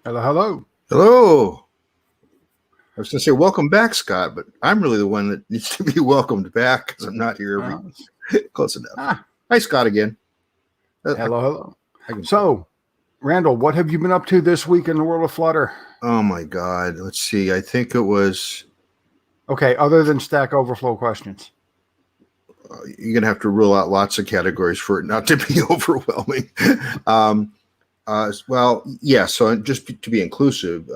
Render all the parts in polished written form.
Hello, hello. Hello. I was going to say welcome back, Scott, but I'm really the one that needs to be welcomed back because I'm not here close enough. Hi, Scott, again. Hello, hello. So, Randall, what have you been up to this week in the world of Flutter? Oh, my God. Let's see. I think it was... Okay, other than Stack Overflow questions. You're going to have to rule out lots of categories for it not to be overwhelming. Well, yeah, so just to be inclusive,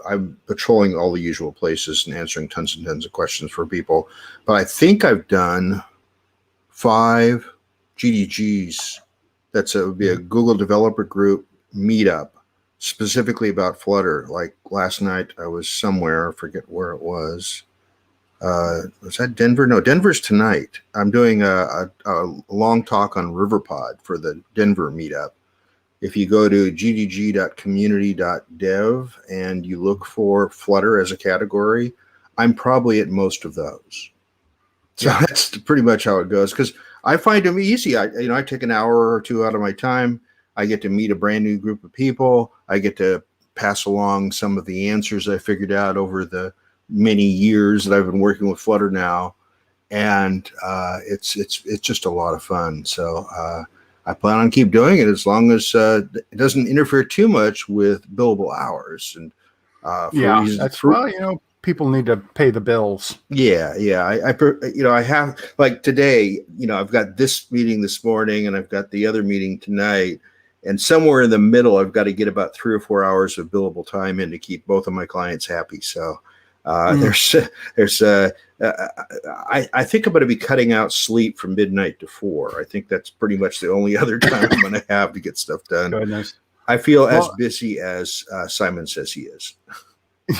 I'm patrolling all the usual places and answering tons and tons of questions for people. But I think I've done 5 GDGs. Would be a Google Developer Group meetup specifically about Flutter. Like last night, I was somewhere, I forget where it was. Was that Denver? No, Denver's tonight. I'm doing a long talk on RiverPod for the Denver meetup. If you go to gdg.community.dev and you look for Flutter as a category, I'm probably at most of those. So that's pretty much how it goes. Because I find them easy. I take an hour or two out of my time. I get to meet a brand new group of people. I get to pass along some of the answers I figured out over the many years that I've been working with Flutter now, and it's just a lot of fun. So I plan on keep doing it as long as it doesn't interfere too much with billable hours. And people need to pay the bills. Yeah. I have, like today, I've got this meeting this morning and I've got the other meeting tonight, and somewhere in the middle, I've got to get about 3 or 4 hours of billable time in to keep both of my clients happy. So I think I'm going to be cutting out sleep from midnight to 4. I think that's pretty much the only other time I'm going to have to get stuff done. Goodness. I feel as busy as Simon says he is.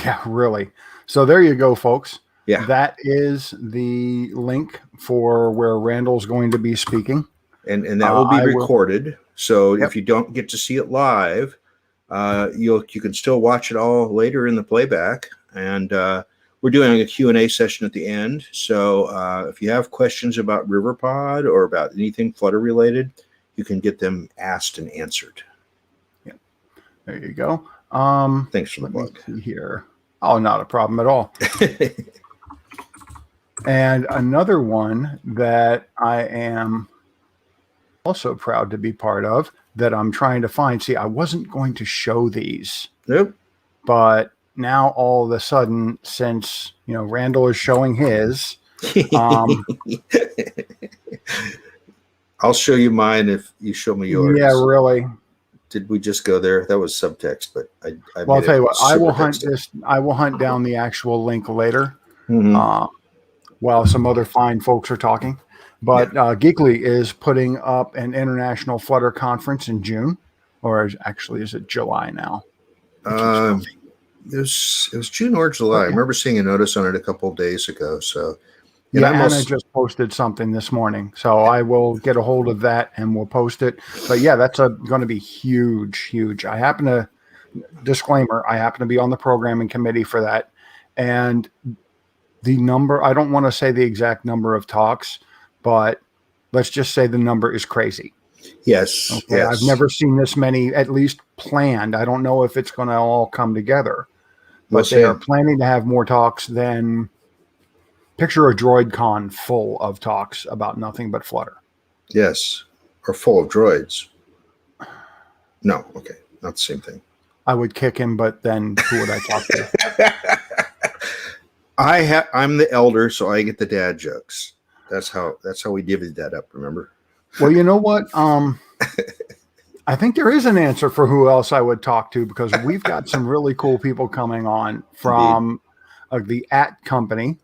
Yeah, really. So there you go, folks. Yeah. That is the link for where Randall's going to be speaking. And that will be recorded. So if you don't get to see it live, you can still watch it all later in the playback. And we're doing a Q&A session at the end. So if you have questions about RiverPod or about anything Flutter related, you can get them asked and answered. Yeah, there you go. Thanks for the plug. Here. Oh, not a problem at all. And another one that I am also proud to be part of that I'm trying to find. See, I wasn't going to show these. Nope. But now all of a sudden, since Randall is showing his, I'll show you mine if you show me yours. Yeah, really. Did we just go there? That was subtext, but I'll tell you what. I will hunt this. I will hunt down the actual link later, while some other fine folks are talking. But Geekly is putting up an international Flutter conference in June, or actually, is it July now? It was June or July. Okay. I remember seeing a notice on it a couple of days ago. So and I just posted something this morning, so I will get a hold of that and we'll post it. But yeah, that's going to be huge. I happen to be on the programming committee for that, and the number, I don't want to say the exact number of talks, but let's just say the number is crazy. Yes. Okay. Yes. I've never seen this many, at least planned. I don't know if it's going to all come together, but they are planning to have more talks than, picture a DroidCon full of talks about nothing but Flutter. Yes. Or full of droids. No. Okay. Not the same thing. I would kick him, but then who would I talk to? I'm the elder, so I get the dad jokes. That's how we divvied that up, remember? Well, you know what? I think there is an answer for who else I would talk to, because we've got some really cool people coming on from the @company.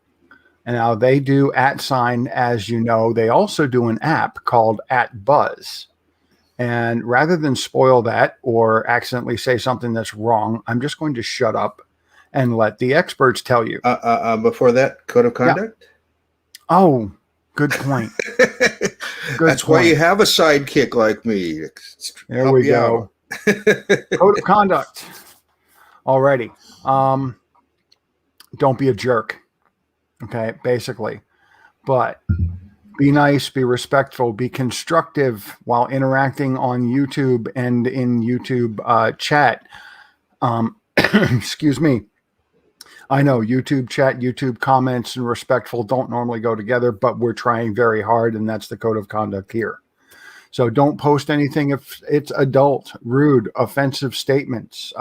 And now they do @sign, as you know. They also do an app called atbuzz. And rather than spoil that or accidentally say something that's wrong, I'm just going to shut up and let the experts tell you. Before that, code of conduct? Yeah. Oh, good point. That's why you have a sidekick like me. There we go. Code of conduct. Alrighty. Don't be a jerk. Okay, basically. But be nice, be respectful, be constructive while interacting on YouTube and in YouTube chat. Excuse me. I know YouTube chat, YouTube comments, and respectful don't normally go together, but we're trying very hard, and that's the code of conduct here. So don't post anything if it's adult, rude, offensive statements,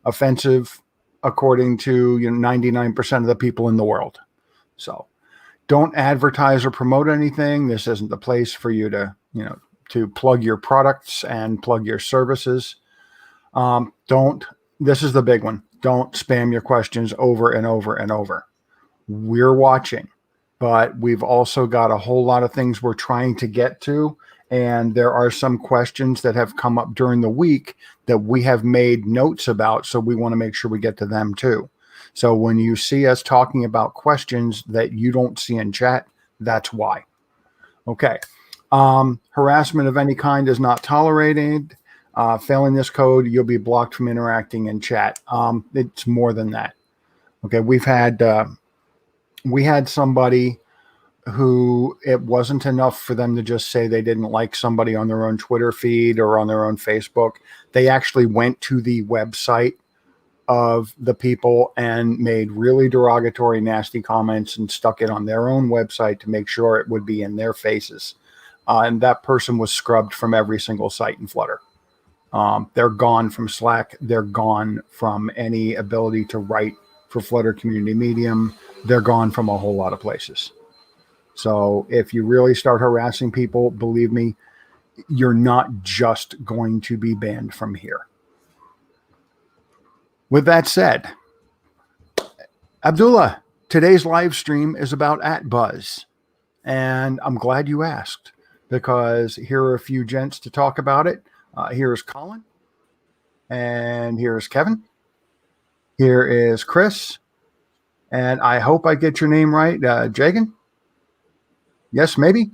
offensive according to 99% of the people in the world. So don't advertise or promote anything. This isn't the place for you to, to plug your products and plug your services. This is the big one. Don't spam your questions over and over and over. We're watching, but we've also got a whole lot of things we're trying to get to. And there are some questions that have come up during the week that we have made notes about. So we want to make sure we get to them too. So when you see us talking about questions that you don't see in chat, that's why. Okay. Harassment of any kind is not tolerated. Failing this code, you'll be blocked from interacting in chat. It's more than that. Okay. We had somebody who it wasn't enough for them to just say they didn't like somebody on their own Twitter feed or on their own Facebook. They actually went to the website of the people and made really derogatory, nasty comments and stuck it on their own website to make sure it would be in their faces. And that person was scrubbed from every single site in Flutter. They're gone from Slack. They're gone from any ability to write for Flutter Community Medium. They're gone from a whole lot of places. So if you really start harassing people, believe me, you're not just going to be banned from here. With that said, Abdullah, today's live stream is about atbuzz. And I'm glad you asked, because here are a few gents to talk about it. Here's Colin. And here's Kevin. Here is Chris. And I hope I get your name right, Jagan. Yes, maybe.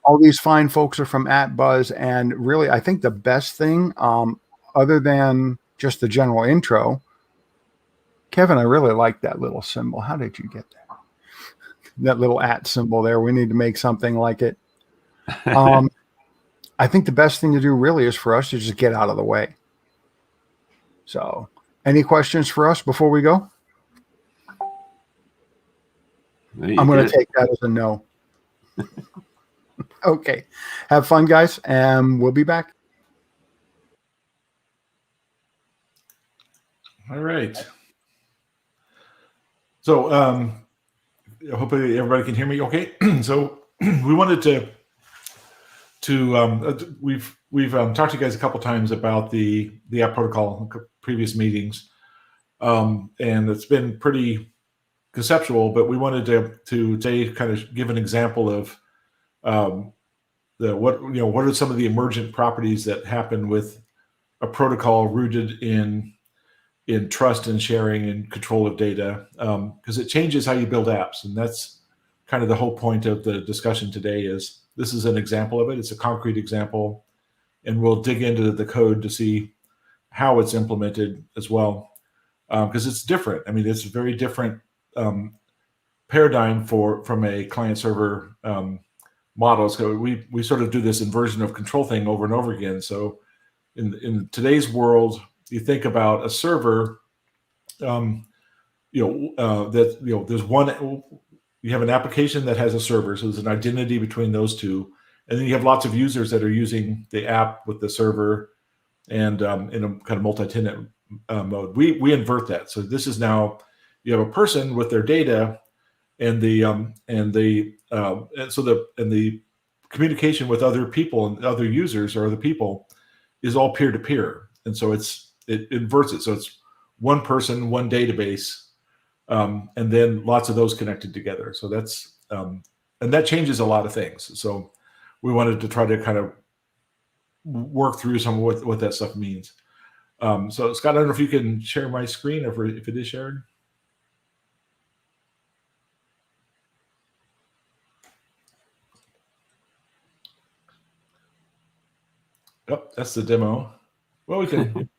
All these fine folks are from atbuzz, and really, I think the best thing, other than just the general intro, Kevin, I really like that little symbol. How did you get that? That little @ symbol there. We need to make something like it. I think the best thing to do really is for us to just get out of the way. So, any questions for us before we go? I'm going to take that as a no. Okay. Have fun, guys, and we'll be back. All right. So hopefully everybody can hear me okay. So we wanted to we've talked to you guys a couple times about the app protocol in previous meetings, and it's been pretty conceptual, but we wanted to today kind of give an example of what are some of the emergent properties that happen with a protocol rooted in trust and sharing and control of data, because it changes how you build apps, and that's kind of the whole point of the discussion today. Is this is an example of it. It's a concrete example, and we'll dig into the code to see how it's implemented as well, because it's different. I mean, it's a very different paradigm from a client server model. So we sort of do this inversion of control thing over and over again. So in today's world, you think about a server, there's one. You have an application that has a server, so there's an identity between those two, and then you have lots of users that are using the app with the server, and in a kind of multi-tenant mode. We invert that. So this is now you have a person with their data, and the communication with other people and other users or other people is all peer-to-peer, and so it inverts it. So it's one person, one database, and then lots of those connected together. So that's and that changes a lot of things. So we wanted to try to kind of work through some of what that stuff means. So Scott, I don't know if you can share my screen or if it is shared. Oh, that's the demo. Well, we can.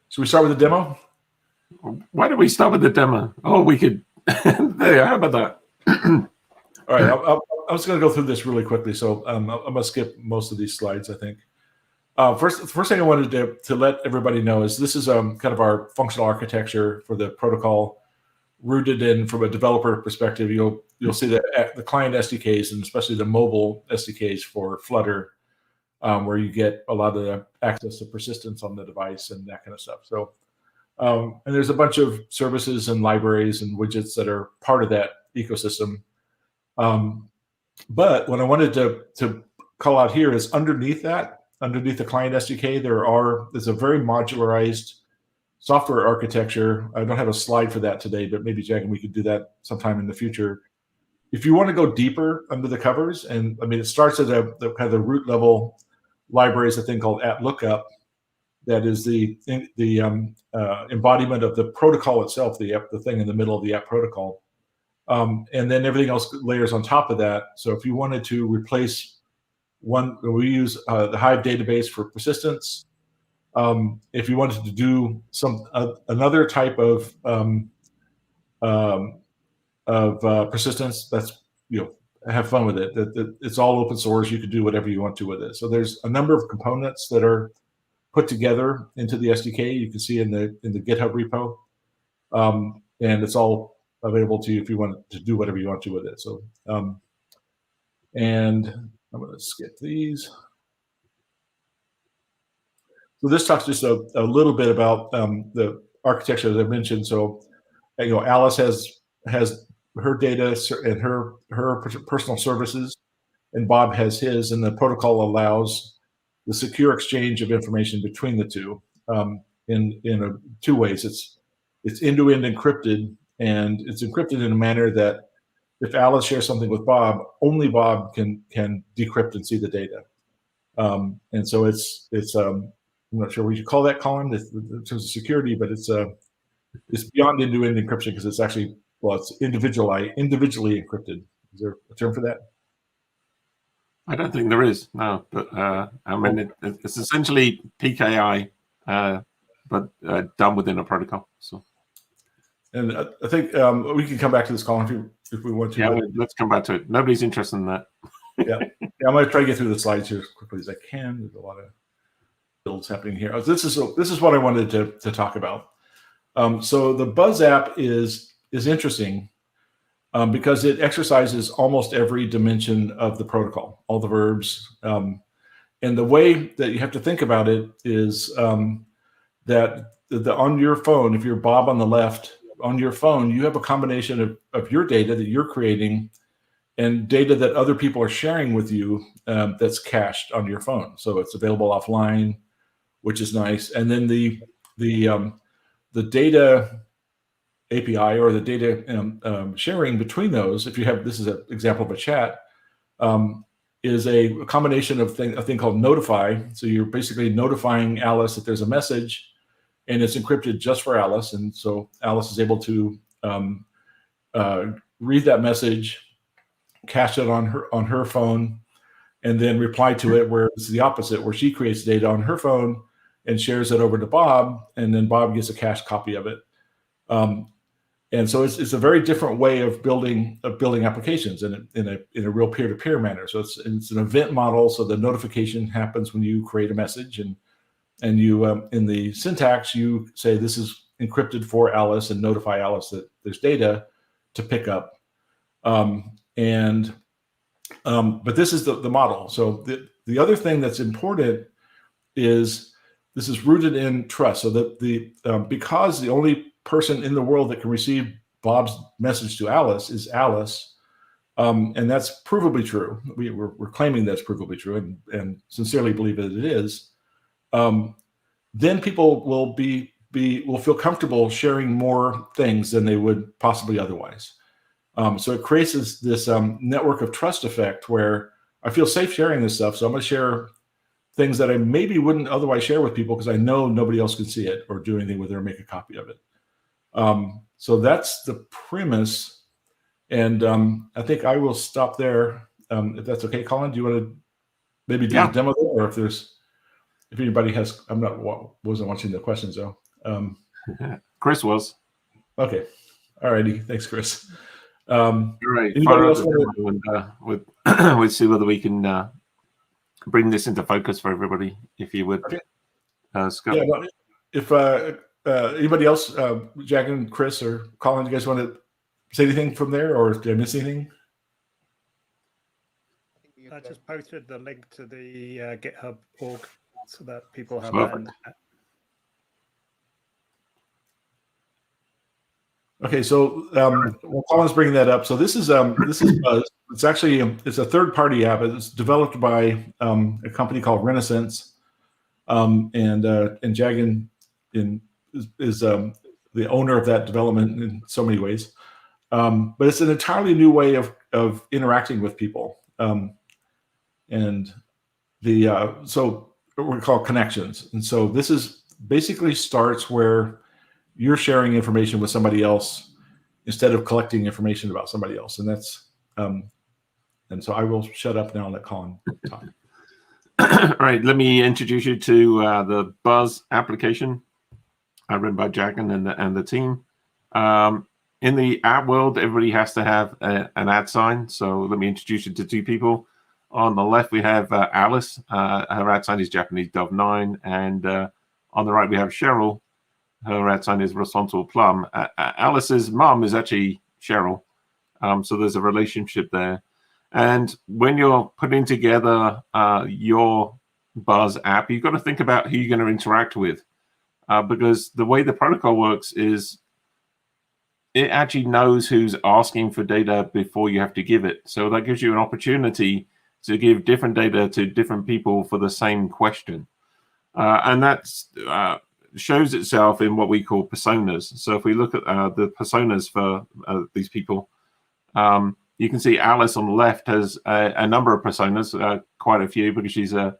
Should we start with the demo? Why don't we start with the demo? Oh, we could. There, how about that? All right, I'm just going to go through this really quickly. So I'm going to skip most of these slides, I think. First thing I wanted to let everybody know is this is kind of our functional architecture for the protocol, rooted in from a developer perspective. You'll see that the client SDKs and especially the mobile SDKs for Flutter, where you get a lot of the access to persistence on the device and that kind of stuff. So, and there's a bunch of services and libraries and widgets that are part of that ecosystem. But what I wanted to call out here is underneath the client SDK, there's a very modularized software architecture. I don't have a slide for that today, but maybe Jack and we could do that sometime in the future. If you want to go deeper under the covers, and I mean, it starts at the kind of the root level libraries, a thing called atLookup, that is the embodiment of the protocol itself, the thing in the middle of the app protocol, and then everything else layers on top of that. So if you wanted to replace one, we use the Hive database for persistence. If you wanted to do another type of persistence, that's, have fun with it. It's all open source. You can do whatever you want to with it. So there's a number of components that are put together into the SDK. You can see in the GitHub repo, and it's all available to you if you want to do whatever you want to with it. So, and I'm going to skip these. So this talks just a little bit about the architecture that I mentioned. So, Alice has her data and her personal services, and Bob has his, and the protocol allows the secure exchange of information between the two in two ways. It's end-to-end encrypted, and it's encrypted in a manner that if Alice shares something with Bob, only Bob can decrypt and see the data. And so it's I'm not sure what you call that, Colin, in terms of security, but it's beyond end-to-end encryption because it's actually, it's individually encrypted. Is there a term for that? I don't think there is, no. But I mean, it's essentially PKI, but done within a protocol. So, and I think we can come back to this, Colin, if we want to. Yeah, let's come back to it. Nobody's interested in that. Yeah, I'm going to try to get through the slides here as quickly as I can. There's a lot of builds happening here. This is what I wanted to talk about. So the Buzz app is interesting because it exercises almost every dimension of the protocol, all the verbs. And the way that you have to think about it is that on your phone, if you're Bob on the left, on your phone, you have a combination of your data that you're creating and data that other people are sharing with you that's cached on your phone. So it's available offline, which is nice. And then the data API or the data sharing between those, if you have, this is an example of a chat, is a combination of a thing called notify. So you're basically notifying Alice that there's a message, and it's encrypted just for Alice. And so Alice is able to read that message, cache it on her phone, and then reply to it, where it's the opposite, where she creates data on her phone and shares it over to Bob, and then Bob gets a cached copy of it. And so it's a very different way of building applications in a real peer-to-peer manner. So it's an event model. So the notification happens when you create a message, and you in the syntax you say this is encrypted for Alice and notify Alice that there's data to pick up. But this is the model. So the other thing that's important is this is rooted in trust. So that because the only person in the world that can receive Bob's message to Alice is Alice, and that's provably true. We're claiming that's provably true, and sincerely believe that it is. Then people will feel comfortable sharing more things than they would possibly otherwise. So it creates this network of trust effect where I feel safe sharing this stuff. So I'm going to share things that I maybe wouldn't otherwise share with people because I know nobody else can see it or do anything with it or make a copy of it. So that's the premise. And I think I will stop there. If that's okay, Colin, do you want to maybe do a demo there? Or if anybody has, wasn't watching the questions though. Chris was. Okay. All righty. Thanks, Chris. Right. We'll see whether we can bring this into focus for everybody, if you would, Okay. Scott. Yeah, well, if anybody else, Jack and Chris or Colin, you guys want to say anything from there, or did I miss anything? I just posted the link to the GitHub org so that people have Perfect. that. Okay, so well, Colin's bringing that up. So this is Buzz. It's actually it's a third-party app. It's developed by a company called Renaissance, and Jagan is the owner of that development in so many ways. But it's an entirely new way of interacting with people, and so we call connections. And so this is basically starts where you're sharing information with somebody else instead of collecting information about somebody else. And that's, and so I will shut up now and let Colin talk. All right, let me introduce you to the Buzz application written by Jagan and the team. In the app world, everybody has to have an @ sign. So let me introduce you to two people. On the left, we have Alice. Her @ sign is Japanese Dove 9. And on the right, we have Cheryl. Her @ sign is Responsible Plum. Alice's mom is actually Cheryl. So there's a relationship there. And when you're putting together your Buzz app, you've got to think about who you're going to interact with. Because the way the protocol works is it actually knows who's asking for data before you have to give it. So that gives you an opportunity to give different data to different people for the same question. And that's shows itself in what we call personas. So if we look at the personas for these people, you can see Alice on the left has a number of personas, quite a few, because she's a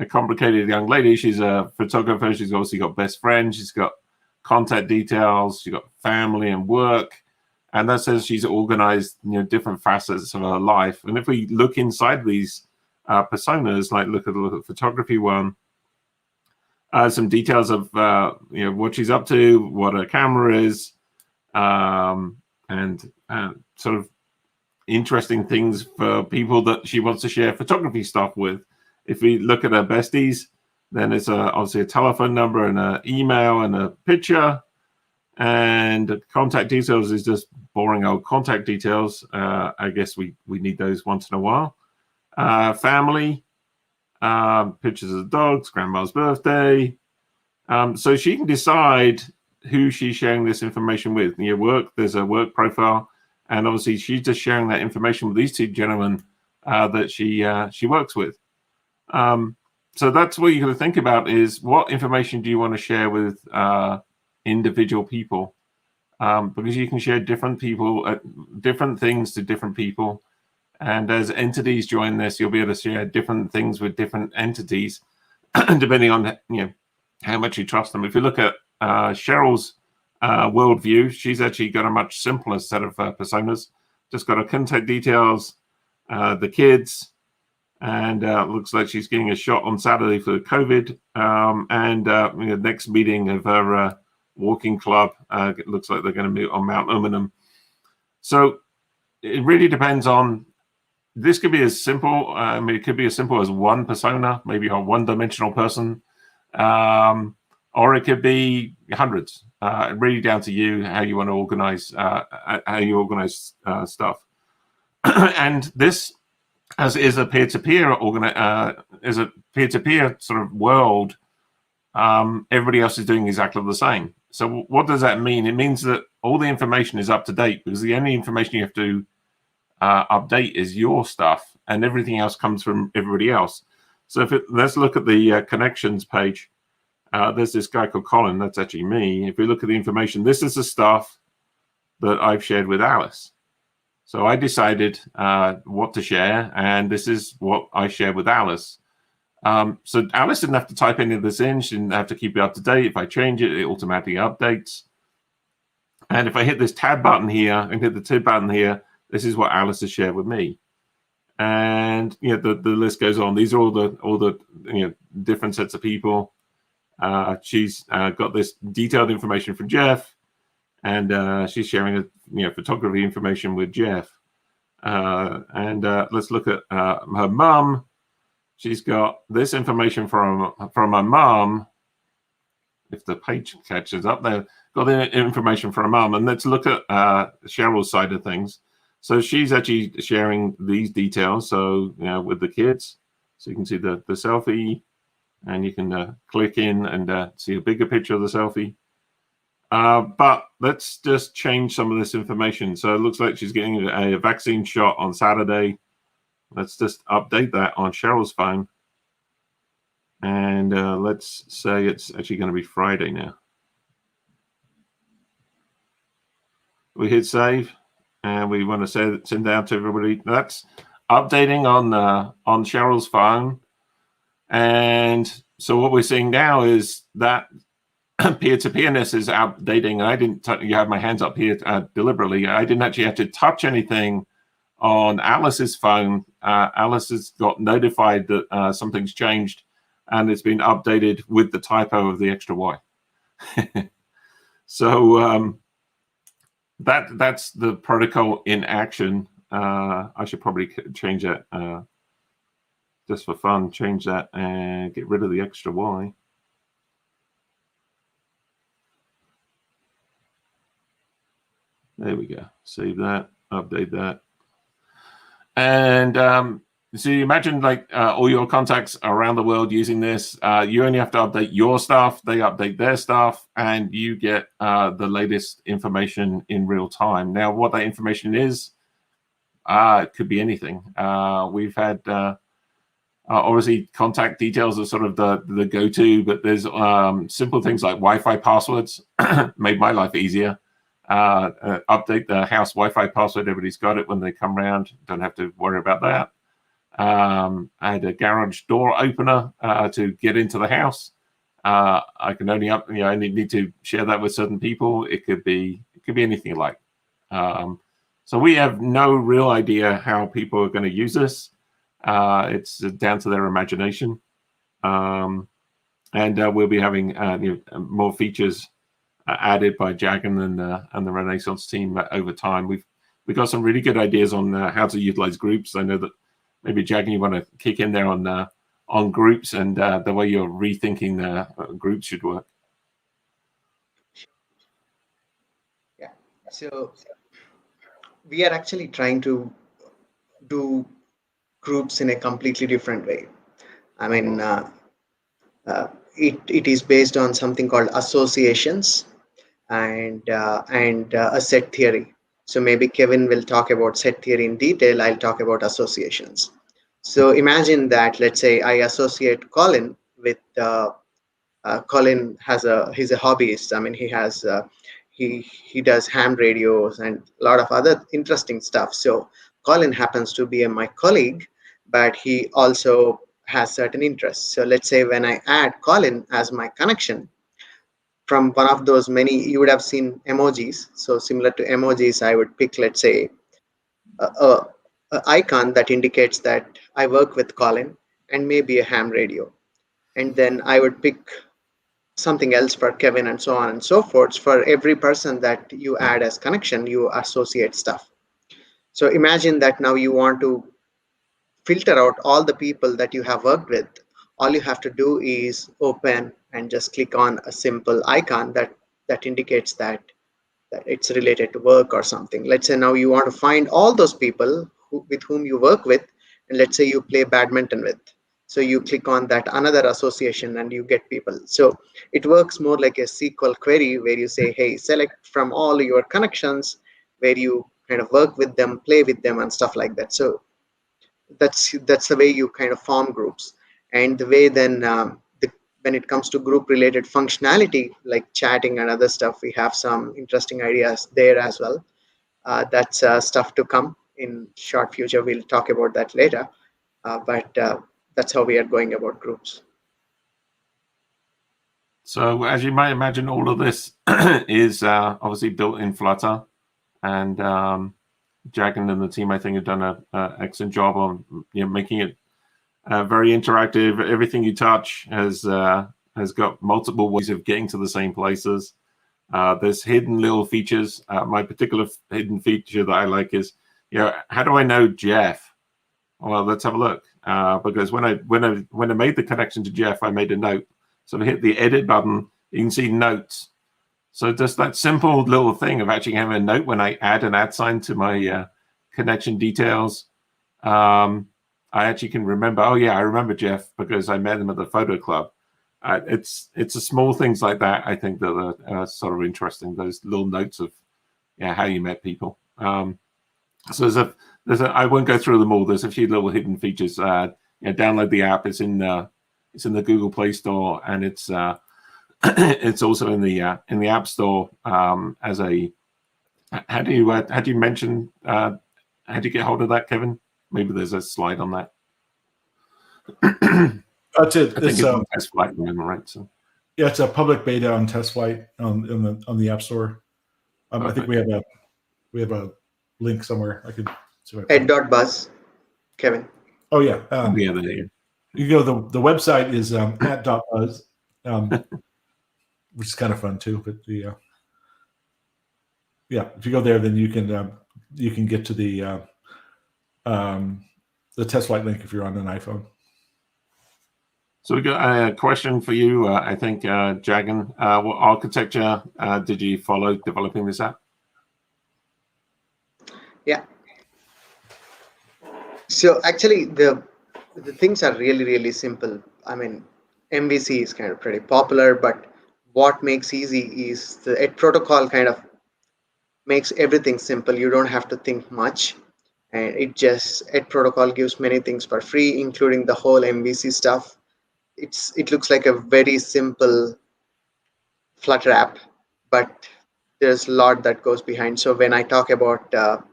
complicated young lady. She's a photographer. She's obviously got best friends. She's got contact details. She's got family and work. And that says she's organized, different facets of her life. And if we look inside these personas, like look at the photography one, some details of what she's up to, what her camera is, and sort of interesting things for people that she wants to share photography stuff with. If we look at her besties, then it's obviously a telephone number and an email and a picture, and contact details is just boring old contact details. I guess we need those once in a while. Family. Pictures of dogs, grandma's birthday. So she can decide who she's sharing this information with. In your work, there's a work profile, and obviously she's just sharing that information with these two gentlemen that she works with. So that's what you're going to think about is what information do you want to share with individual people? Because you can share different people, different things to different people. And as entities join this, you'll be able to share different things with different entities, depending on how much you trust them. If you look at Cheryl's worldview, she's actually got a much simpler set of personas. Just got her contact details, the kids, and looks like she's getting a shot on Saturday for COVID. And the next meeting of her walking club, it looks like they're going to meet on Mount Umanum. So it really depends on. This could be as simple. It could be as simple as one persona, maybe a one-dimensional person, or it could be hundreds. Really down to you how you want to organize stuff. And this, as is a peer-to-peer is a peer-to-peer sort of world. Everybody else is doing exactly the same. So what does that mean? It means that all the information is up to date, because the only information you have to update is your stuff, and everything else comes from everybody else. So let's look at the connections page. There's this guy called Colin. That's actually me. If we look at the information, this is the stuff that I've shared with Alice. So I decided what to share, and this is what I shared with Alice. So Alice didn't have to type any of this in. She didn't have to keep it up to date. If I change it, it automatically updates. And if I hit this tab button here and hit the tab button here, this is what Alice has shared with me. And the list goes on. These are all the different sets of people. She's got this detailed information from Jeff, and she's sharing photography information with Jeff. And let's look at her mum. she's got this information from her mom. If the page catches up, they've got the information from her mom. And let's look at Cheryl's side of things. So she's actually sharing these details. So, with the kids, so you can see the selfie, and you can click in and see a bigger picture of the selfie. But let's just change some of this information. So it looks like she's getting a vaccine shot on Saturday. Let's just update that on Cheryl's phone. And let's say it's actually going to be Friday now. We hit save, and we want to send out to everybody. That's updating on Cheryl's phone. And so what we're seeing now is that peer-to-peerness is updating. I didn't you have my hands up here deliberately. I didn't actually have to touch anything on Alice's phone. Alice has got notified that something's changed, and it's been updated with the typo of the extra Y. So that's the protocol in action. I should probably change that just for fun. Change that and get rid of the extra Y. There we go. Save that. Update that. And so you imagine like all your contacts around the world using this. You only have to update your stuff. They update their stuff, and you get the latest information in real time. Now, what that information is, it could be anything. We've had obviously contact details are sort of the go-to, but there's simple things like Wi-Fi passwords. Made my life easier. Update the house Wi-Fi password. Everybody's got it when they come around. Don't have to worry about that. I had a garage door opener to get into the house. I can only I only need to share that with certain people. It could be anything like. So we have no real idea how people are going to use this. It's down to their imagination. And we'll be having more features added by Jagan and the Renaissance team over time. We've got some really good ideas on how to utilize groups. I know that maybe Jagan, you want to kick in there on groups and the way you're rethinking the groups should work. Yeah. So we are actually trying to do groups in a completely different way. I mean, it is based on something called associations and a set theory. So maybe Kevin will talk about set theory in detail. I'll talk about associations. So imagine that, let's say I associate Colin with Colin he's a hobbyist. I mean, he has he does ham radios and a lot of other interesting stuff. So Colin happens to be my colleague, but he also has certain interests. So let's say when I add Colin as my connection from one of those many, you would have seen emojis. So similar to emojis, I would pick, let's say, a icon that indicates that I work with Colin and maybe a ham radio. And then I would pick something else for Kevin and so on and so forth. For every person that you add as connection, you associate stuff. So imagine that now you want to filter out all the people that you have worked with. All you have to do is open and just click on a simple icon that indicates that it's related to work or something. Let's say now you want to find all those people with whom you work with, and let's say you play badminton with. So you click on that another association and you get people. So it works more like a SQL query where you say, hey, select from all your connections where you kind of work with them, play with them and stuff like that. So that's the way you kind of form groups. And the way then when it comes to group related functionality like chatting and other stuff, we have some interesting ideas there as well. That's stuff to come in short future. We'll talk about that later, but that's how we are going about groups. So as you might imagine, all of this is obviously built in Flutter, and Jagan and the team, I think, have done an excellent job on making it very interactive. Everything you touch has got multiple ways of getting to the same places. There's hidden little features. My particular hidden feature that I like is, how do I know Jeff? Well, let's have a look. because when I made the connection to Jeff, I made a note. So I hit the edit button. You can see notes. So just that simple little thing of actually having a note when I add an @ to my connection details. I actually can remember. Oh yeah, I remember Jeff because I met him at the photo club. It's the small things like that I think that are sort of interesting. Those little notes of how you met people. So I won't go through them all. There's a few little hidden features. Download the app. It's in the Google Play Store, and it's also in the App Store as a. How do you mention? How do you get hold of that, Kevin? Maybe there's a slide on that. That's it. I think it's on test flight, remember, right? So yeah, it's a public beta on test flight on the App Store. I think we have a link somewhere. I could see if I atbuzz, Kevin. Oh yeah. there. You go. The website is @.buzz, which is kind of fun too. But if you go there, then you can get to the test flight link if you're on an iPhone. So we got a question for you. I think Jagan, what architecture did you follow developing this app? Yeah. So actually, the things are really, really simple. I mean, MVC is kind of pretty popular, but what makes easy is the ED protocol kind of makes everything simple. You don't have to think much, and ED protocol gives many things for free, including the whole MVC stuff. It looks like a very simple Flutter app, but there's a lot that goes behind. So when I talk about the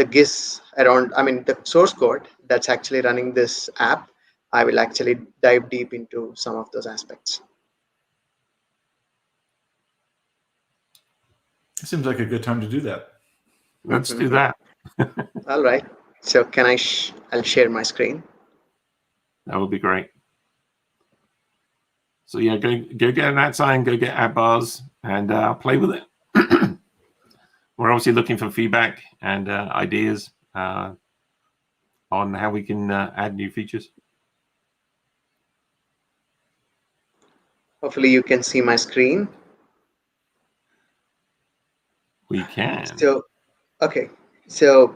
GIS around, I mean, the source code that's actually running this app, I will actually dive deep into some of those aspects. It seems like a good time to do that. Let's do that. All right. So can I'll share my screen. That would be great. So yeah, go get an @, go get atbuzz, and play with it. We're obviously looking for feedback and ideas on how we can add new features. Hopefully you can see my screen. We can. So, okay. So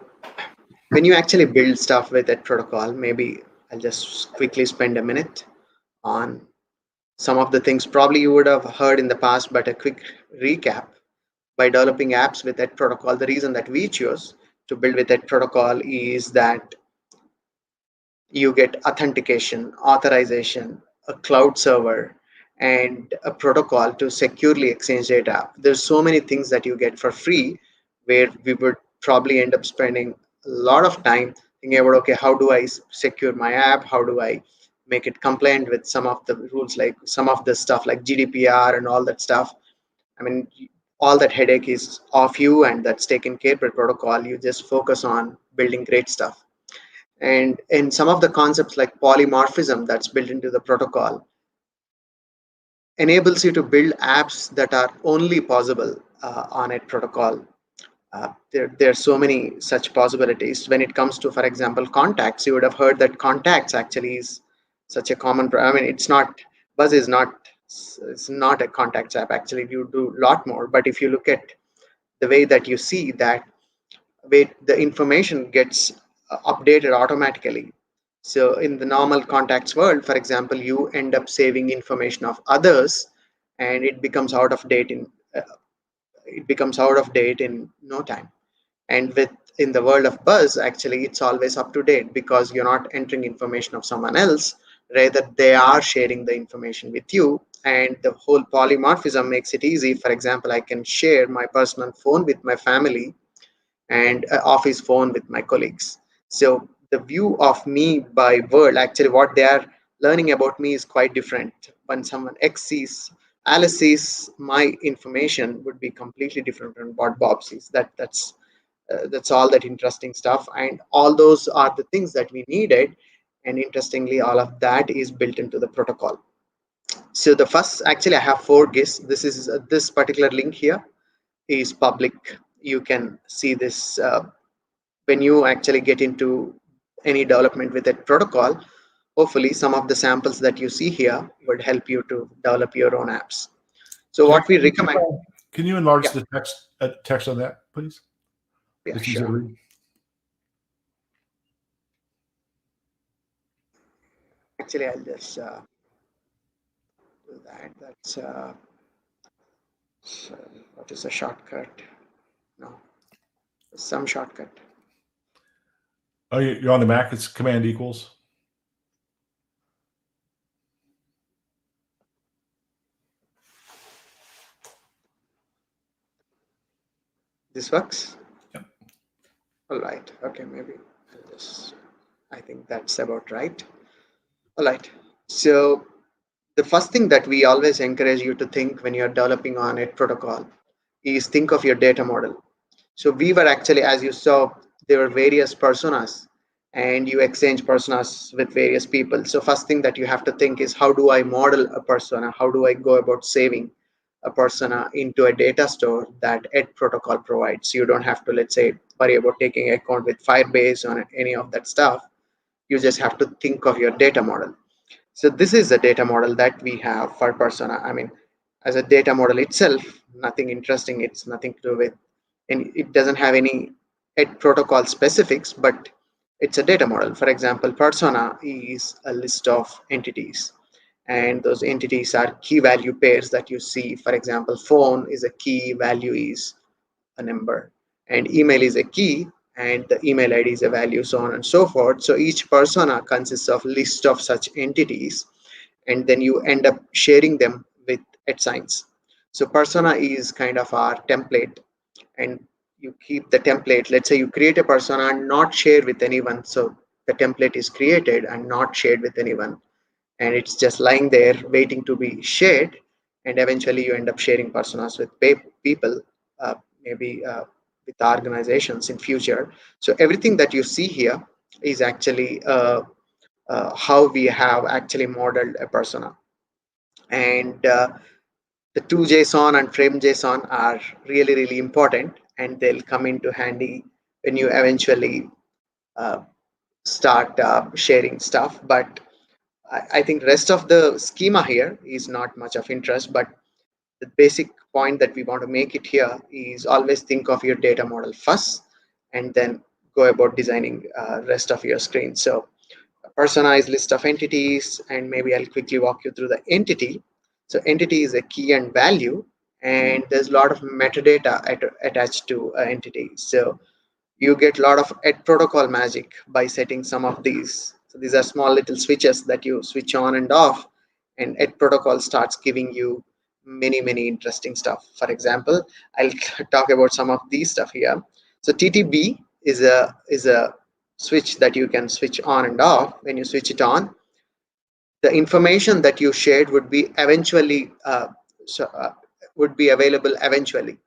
when you actually build stuff with that protocol, maybe I'll just quickly spend a minute on some of the things probably you would have heard in the past, but a quick recap. By developing apps with that protocol, the reason that we chose to build with that protocol is that you get authentication, authorization, a cloud server, and a protocol to securely exchange data. There's so many things that you get for free, where we would probably end up spending a lot of time thinking about, okay, how do I secure my app? How do I make it compliant with some of the rules, like some of the stuff like GDPR and all that stuff? I mean, all that headache is off you, and that's taken care by protocol. You just focus on building great stuff. And in some of the concepts like polymorphism that's built into the protocol enables you to build apps that are only possible on a protocol. There are so many such possibilities. When it comes to, for example, contacts, you would have heard that contacts actually is such a common. I mean, it's not, Buzz is not. It's not a contacts app. Actually, you do a lot more. But if you look at the way that you see that, the information gets updated automatically. So in the normal contacts world, for example, you end up saving information of others, and it becomes out of date in no time. And in the world of Buzz, actually, it's always up to date because you're not entering information of someone else. Rather, they are sharing the information with you. And the whole polymorphism makes it easy. For example, I can share my personal phone with my family and an office phone with my colleagues. So the view of me by world, actually what they are learning about me is quite different. When someone Alice sees my information would be completely different from what Bob sees. That's all that interesting stuff. And all those are the things that we needed. And interestingly, all of that is built into the protocol. So the first, actually, I have 4 GIS. This particular link here is public. You can see this when you actually get into any development with a protocol, hopefully some of the samples that you see here would help you to develop your own apps. So what we recommend. Can you enlarge the text on that, please? Yeah, It's easier to sure. read. Actually, I'll just do that. That's so what is a shortcut? No, some shortcut. Oh, you're on the Mac. It's Command equals. This works? Yep. All right. Okay, maybe I'll just, I think that's about right. All right. So the first thing that we always encourage you to think when you're developing on a protocol is think of your data model. So we were actually, as you saw, there were various personas and you exchange personas with various people. So first thing that you have to think is, how do I model a persona? How do I go about saving a persona into a data store that Ed protocol provides? You don't have to, let's say, worry about taking account with Firebase or any of that stuff. You just have to think of your data model. So this is the data model that we have for persona. I mean, as a data model itself, nothing interesting. It's nothing to do with, and it doesn't have any protocol specifics, but it's a data model. For example, persona is a list of entities, and those entities are key value pairs that you see. For example, phone is a key, value is a number, and email is a key, and the email ID is a value, so on and so forth. So each persona consists of list of such entities, and then you end up sharing them with @signs. So persona is kind of our template, and you keep the template. Let's say you create a persona and not share with anyone, so the template is created and not shared with anyone, and it's just lying there waiting to be shared, and eventually you end up sharing personas with people, maybe with organizations in future. So everything that you see here is actually how we have actually modeled a persona. And the toJSON and frame.json are really, really important, and they'll come into handy when you eventually start sharing stuff. But I think rest of the schema here is not much of interest, but the basic point that we want to make it here is always think of your data model first, and then go about designing rest of your screen. So a personalized list of entities, and maybe I'll quickly walk you through the entity. So entity is a key and value, and there's a lot of metadata attached to an entity. So you get a lot of protocol magic by setting some of these. So these are small little switches that you switch on and off, and protocol starts giving you many interesting stuff. For example, I'll talk about some of these stuff here. So TTB is a switch that you can switch on and off. When you switch it on, the information that you shared would be eventually would be available eventually.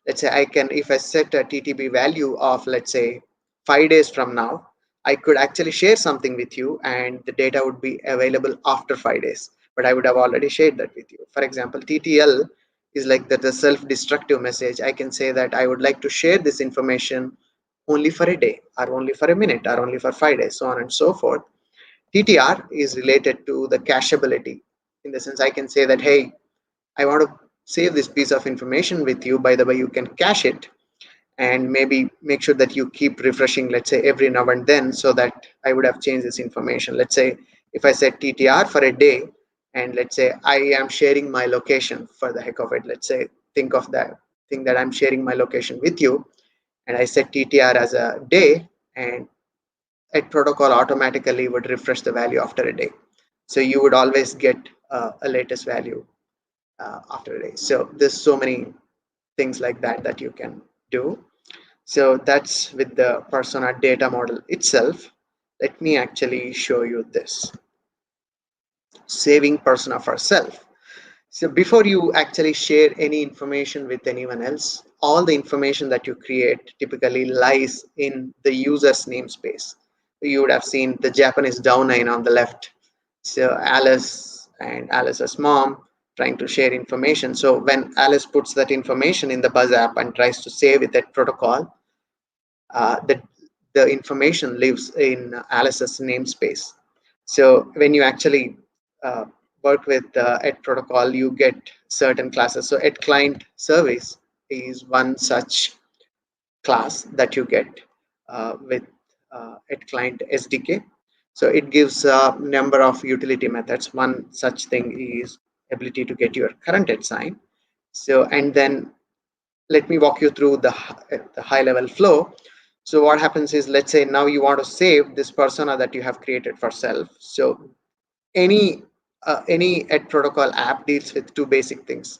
Let's say I can, if I set a TTB value of, let's say, 5 days from now, I could actually share something with you, and the data would be available after 5 days, but I would have already shared that with you. For example, TTL is like the self-destructive message. I can say that I would like to share this information only for a day, or only for a minute, or only for 5 days, so on and so forth. TTR is related to the cacheability, in the sense I can say that, hey, I want to save this piece of information with you. By the way, you can cache it, and maybe make sure that you keep refreshing, let's say, every now and then, so that I would have changed this information. Let's say if I set TTR for a day, and let's say I am sharing my location for the heck of it. Let's say, think of that thing that I'm sharing my location with you, and I set TTR as a day, and a protocol automatically would refresh the value after a day. So you would always get a latest value after a day. So there's so many things like that that you can do. So that's with the persona data model itself. Let me actually show you this. Saving persona for self. So before you actually share any information with anyone else, all the information that you create typically lies in the user's namespace. You would have seen the Japanese downline on the left. So Alice and Alice's mom trying to share information. So when Alice puts that information in the Buzz app and tries to save with that protocol, the information lives in Alice's namespace. So when you actually work with ED protocol, you get certain classes. So ED client service is one such class that you get with ED client SDK. So it gives a number of utility methods. One such thing is ability to get your current ED sign. So, and then let me walk you through the high level flow. So what happens is, let's say now you want to save this persona that you have created for self. So any ED protocol app deals with two basic things.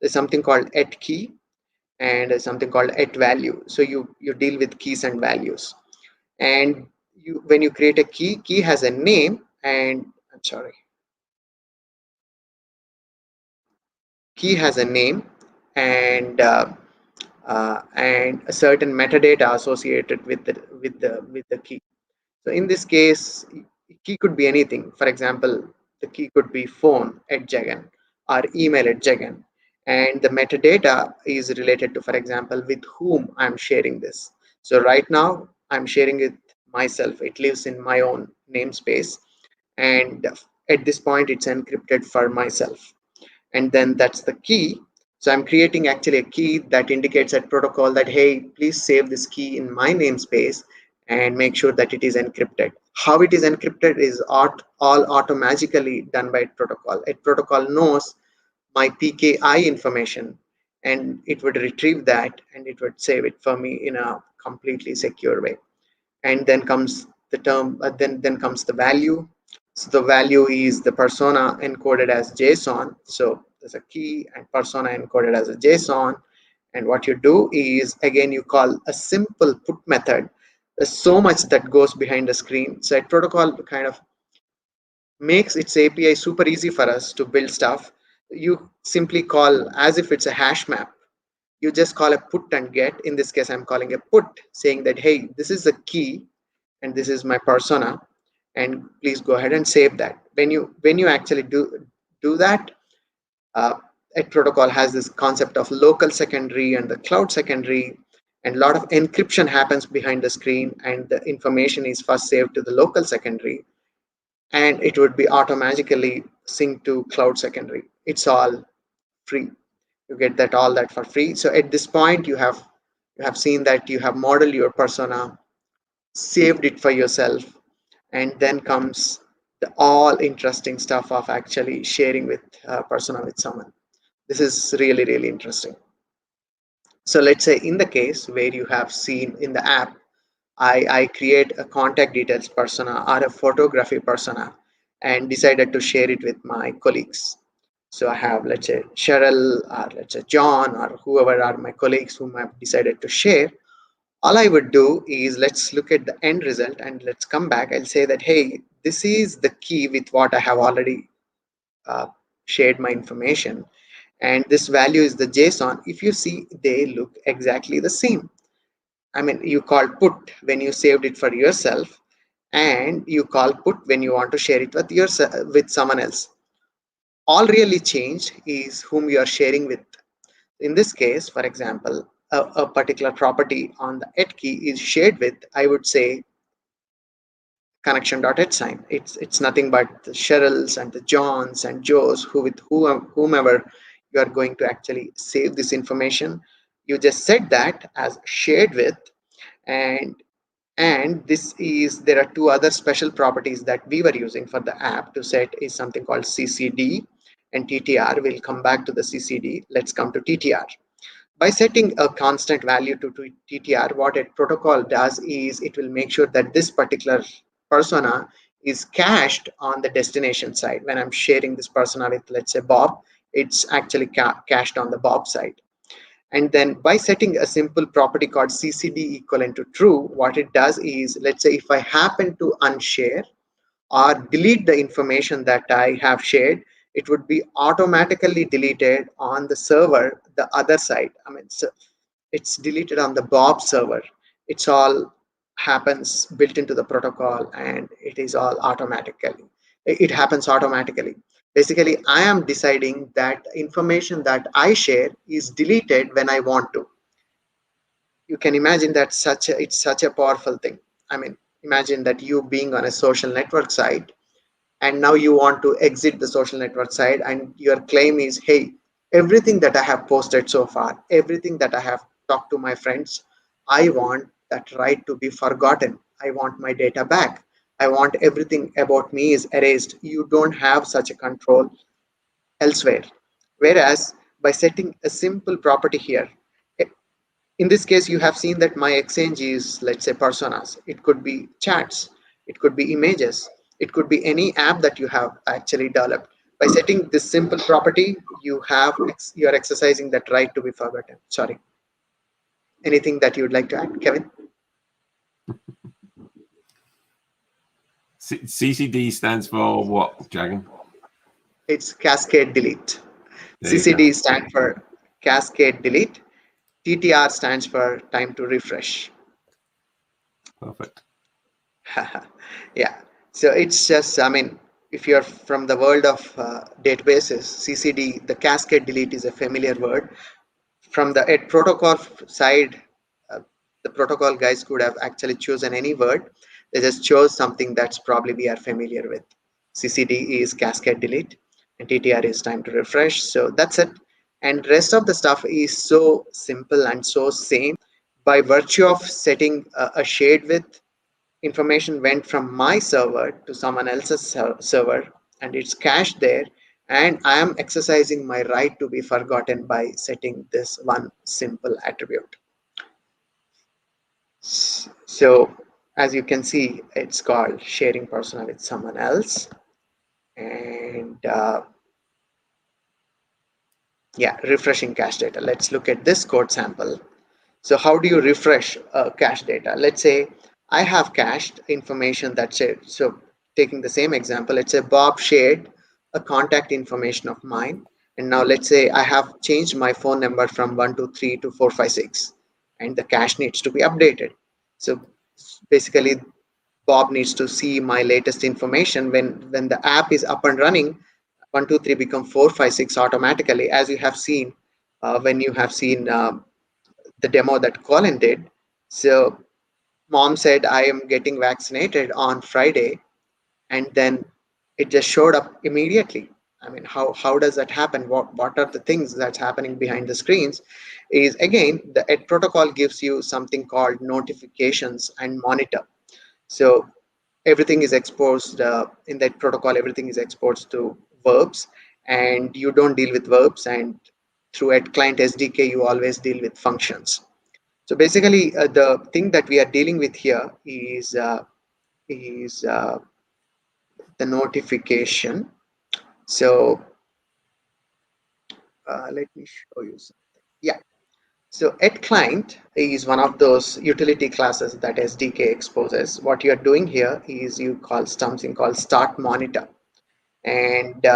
There's something called ED key and there's something called ED value. So you deal with keys and values. And when you create a key has a name, and I'm sorry, key has a name and a certain metadata associated with the key. So in this case, key could be anything. For example, the key could be phone at Jagan or email at Jagan, and the metadata is related to, for example, with whom I'm sharing this. So right now I'm sharing it myself. It lives in my own namespace, and at this point it's encrypted for myself. And then that's the key. So I'm creating actually a key that indicates at protocol that, hey, please save this key in my namespace and make sure that it is encrypted. How it is encrypted is all automatically done by protocol. A protocol knows my PKI information, and it would retrieve that and it would save it for me in a completely secure way. And then comes the term, then comes the value. So the value is the persona encoded as JSON. So there's a key and persona encoded as a JSON. And what you do is, again, you call a simple put method. There's so much that goes behind the screen. So a protocol kind of makes its API super easy for us to build stuff. You simply call as if it's a hash map. You just call a put and get. In this case, I'm calling a put, saying that, hey, this is the key and this is my persona, and please go ahead and save that. When you actually do that, a protocol has this concept of local secondary and the cloud secondary, and a lot of encryption happens behind the screen, and the information is first saved to the local secondary, and it would be automatically synced to cloud secondary. It's all free. You get all that for free. So at this point, you have seen that you have modeled your persona, saved it for yourself, and then comes the all interesting stuff of actually sharing with persona with someone. This is really, really interesting. So let's say in the case where you have seen in the app, I create a contact details persona or a photography persona and decided to share it with my colleagues. So I have, let's say, Cheryl, or let's say John, or whoever are my colleagues whom I've decided to share. All I would do is, let's look at the end result and let's come back and say that, hey, this is the key with what I have already shared my information. And this value is the JSON. If you see, they look exactly the same. I mean, you call put when you saved it for yourself, and you call put when you want to share it with someone else. All really changed is whom you are sharing with. In this case, for example, a particular property on the ED key is shared with, I would say, connection.h sign. It's nothing but the Cheryls and the Johns and Joes whomever you are going to actually save this information. You just set that as shared with, and there are two other special properties that we were using for the app to set, is something called CCD and TTR. We'll come back to the CCD. Let's come to TTR. By setting a constant value to TTR, what a protocol does is it will make sure that this particular persona is cached on the destination side. When I'm sharing this persona with, let's say, Bob, it's actually cached on the Bob side. And then by setting a simple property called CCD equivalent to true, what it does is, let's say if I happen to unshare or delete the information that I have shared, it would be automatically deleted on the server, the other side. I mean, so it's deleted on the Bob server. It's all happens built into the protocol, and it is all automatically. It happens automatically. Basically, I am deciding that information that I share is deleted when I want to. you can imagine that it's such a powerful thing. I mean, imagine that you being on a social network site, and now you want to exit the social network site, and your claim is, hey, everything that I have posted so far, everything that I have talked to my friends, I want that right to be forgotten. I want my data back. I want everything about me is erased. You don't have such a control elsewhere. Whereas by setting a simple property here, in this case, you have seen that my exchange is, let's say, personas. It could be chats, it could be images, it could be any app that you have actually developed. By setting this simple property, you are exercising that right to be forgotten. Sorry. Anything that you would like to add, Kevin? CCD stands for what, Dragon? It's cascade delete. There you CCD go. stands for cascade delete. TTR stands for time to refresh. Perfect. Yeah. So it's just, I mean, if you're from the world of databases, CCD, the cascade delete is a familiar word. From the protocol side, uh, the protocol guys could have actually chosen any word. They just chose something that's probably we are familiar with. CCD is cascade delete, and TTR is time to refresh. So that's it. And rest of the stuff is so simple and so same. By virtue of setting a shade width, information went from my server to someone else's server, and it's cached there, and I am exercising my right to be forgotten by setting this one simple attribute. So as you can see, it's called sharing persona with someone else. And yeah, refreshing cache data. Let's look at this code sample. So how do you refresh cache data? Let's say I have cached information that's it. So taking the same example, let's say Bob shared a contact information of mine. And now let's say I have changed my phone number from 123 to 456, and the cache needs to be updated. So basically, Bob needs to see my latest information. When the app is up and running, 123 become 456 automatically, as you have seen when you have seen the demo that Colin did. So mom said, I am getting vaccinated on Friday, and then it just showed up immediately. I mean, how does that happen? What are the things that's happening behind the screens? Is again, the ED protocol gives you something called notifications and monitor. So everything is exposed in that protocol, everything is exposed to verbs, and you don't deal with verbs, and through ED client SDK, you always deal with functions. So basically, the thing that we are dealing with here is the notification. So let me show you something. Yeah. So ED client is one of those utility classes that SDK exposes. What you are doing here is you call something called start monitor, and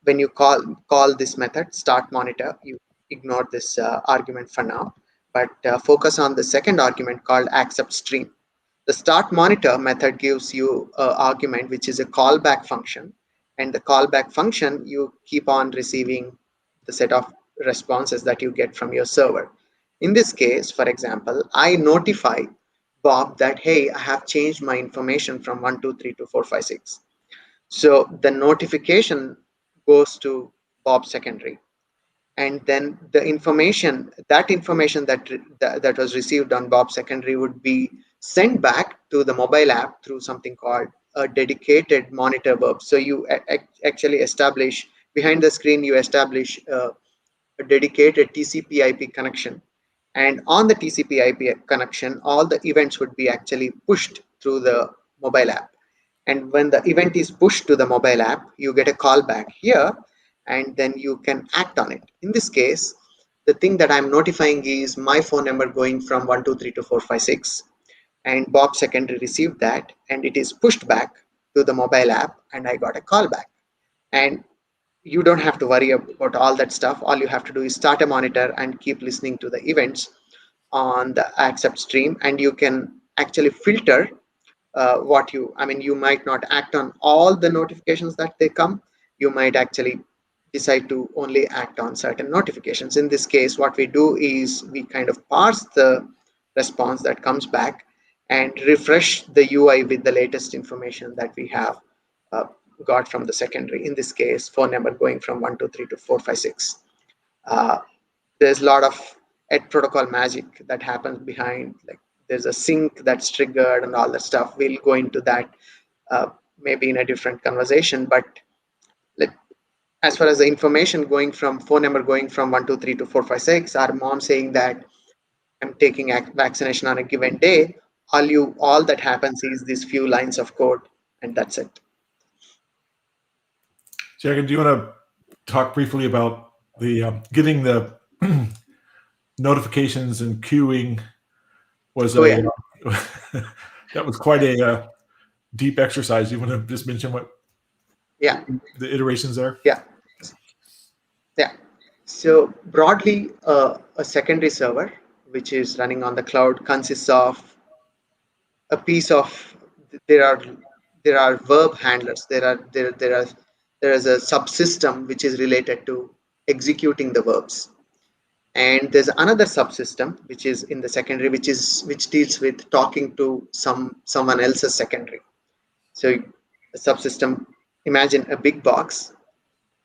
when you call this method start monitor, you ignore this argument for now, but focus on the second argument called accept stream. The start monitor method gives you an argument which is a callback function, and the callback function, you keep on receiving the set of responses that you get from your server. In this case, for example, I notify Bob that, hey, I have changed my information from 123 to 456. So the notification goes to Bob secondary, and then the information that was received on Bob secondary would be sent back to the mobile app through something called a dedicated monitor verb. So you actually establish behind the screen, you establish a dedicated TCP/IP connection, and on the TCP/IP connection, all the events would be actually pushed through the mobile app. And when the event is pushed to the mobile app, you get a callback here, and then you can act on it. In this case, the thing that I'm notifying is my phone number going from 123 to 456, and Bob secondary received that, and it is pushed back to the mobile app, and I got a callback. And you don't have to worry about all that stuff. All you have to do is start a monitor and keep listening to the events on the accept stream, and you can actually filter I mean, you might not act on all the notifications that they come. You might actually decide to only act on certain notifications. In this case, what we do is we kind of parse the response that comes back and refresh the UI with the latest information that we have got from the secondary. In this case, phone number going from 123 to 456. There's a lot of ED protocol magic that happens behind, like there's a sync that's triggered and all that stuff. We'll go into that maybe in a different conversation, but as far as the information going from phone number going from 123 to 456, our mom saying that I'm taking vaccination on a given day, all that happens is these few lines of code, and that's it. Jagan, do you want to talk briefly about the getting the notifications and queuing? That was quite a deep exercise. You want to just mention what? Yeah. The iterations there. Yeah. So broadly, a secondary server which is running on the cloud consists of a piece of there are verb handlers. There is a subsystem which is related to executing the verbs, and there's another subsystem which is in the secondary which deals with talking to someone else's secondary. So a subsystem, imagine a big box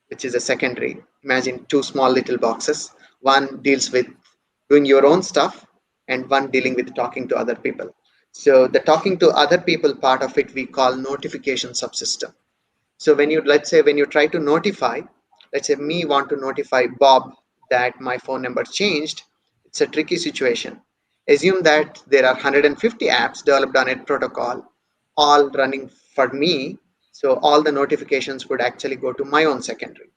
which is a secondary. Imagine two small little boxes. One deals with doing your own stuff and one dealing with talking to other people. So the talking to other people part of it we call notification subsystem. So let's say when you try to notify, let's say me want to notify Bob that my phone number changed, it's a tricky situation. Assume that there are 150 apps developed on ED protocol, all running for me. So all the notifications would actually go to my own secondary.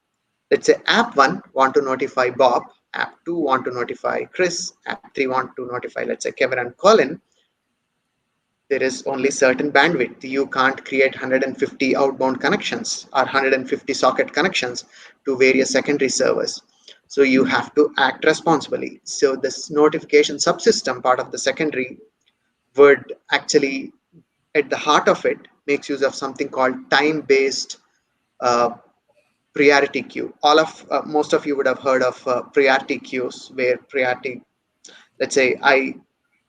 Let's say app 1 want to notify Bob, app 2 want to notify Chris, app 3 want to notify, let's say, Kevin and Colin. There is only certain bandwidth. You can't create 150 outbound connections or 150 socket connections to various secondary servers. So you have to act responsibly. So this notification subsystem part of the secondary would actually, at the heart of it, makes use of something called time-based priority queue. Most of you would have heard of priority queues, where priority, let's say I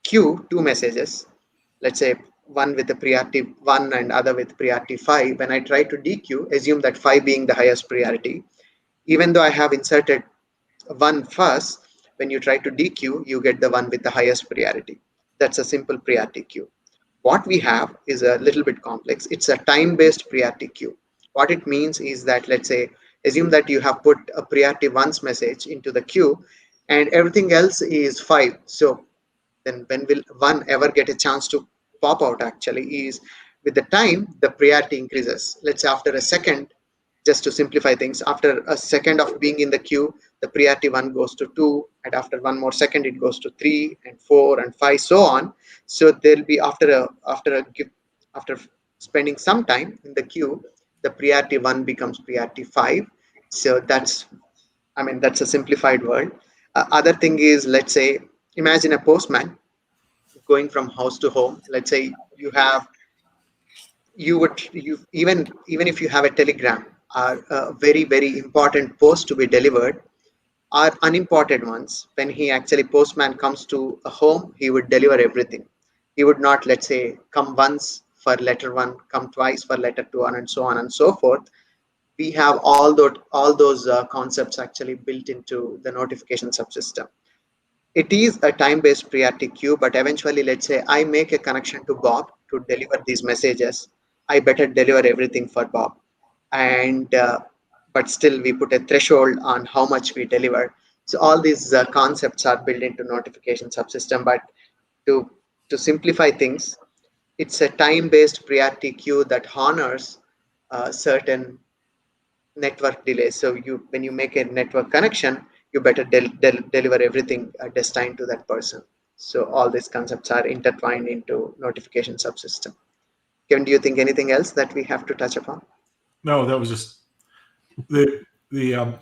queue two messages, let's say one with the priority 1 and other with priority 5. When I try to dequeue, assume that 5 being the highest priority, even though I have inserted 1 first, when you try to dequeue, you get the one with the highest priority. That's a simple priority queue. What we have is a little bit complex. It's a time-based priority queue. What it means is that, let's say, assume that you have put a priority 1's message into the queue and everything else is 5. So then when will 1 ever get a chance to pop out? Actually is with the time the priority increases. Let's say after a second, just to simplify things, after a second of being in the queue, the priority 1 goes to 2, and after one more second it goes to 3 and 4 and 5, so on. So there'll be after spending some time in the queue, the priority 1 becomes priority 5. So that's a simplified world. Other thing is, let's say, imagine a postman going from house to home. Let's say even if you have a telegram or a very, very important post to be delivered, are unimportant ones. When postman comes to a home, he would deliver everything. He would not, let's say, come once for letter 1, come twice for letter 2, and so on and so forth. We have all those concepts actually built into the notification subsystem. It is a time-based priority queue, but eventually, let's say I make a connection to Bob to deliver these messages. I better deliver everything for Bob, but still we put a threshold on how much we deliver. So all these concepts are built into notification subsystem. But to simplify things, it's a time-based priority queue that honors certain network delays. So when you make a network connection, you better deliver everything destined to that person. So all these concepts are intertwined into notification subsystem. Kevin, do you think anything else that we have to touch upon? No, that was just the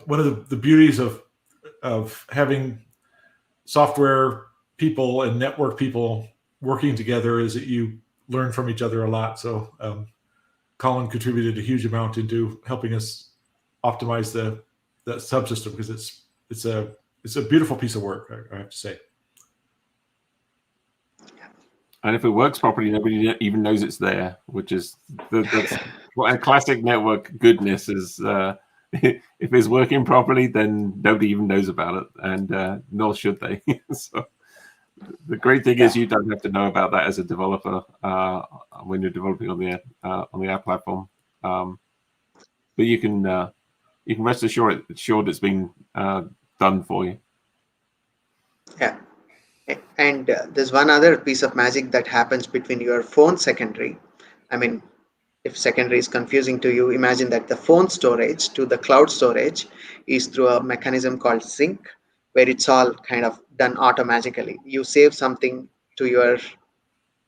one of the beauties of having software people and network people working together is that you learn from each other a lot. So Colin contributed a huge amount into helping us optimize the subsystem, because it's a beautiful piece of work, I have to say. And if it works properly, nobody even knows it's there, which is that's what a classic network goodness is. If it's working properly, then nobody even knows about it, and nor should they. So the great thing is you don't have to know about that as a developer when you're developing on the app platform. But you can rest assured it's being done for you. Yeah. And there's one other piece of magic that happens between your phone secondary. I mean, if secondary is confusing to you, imagine that the phone storage to the cloud storage is through a mechanism called sync, where it's all kind of done automatically. You save something to your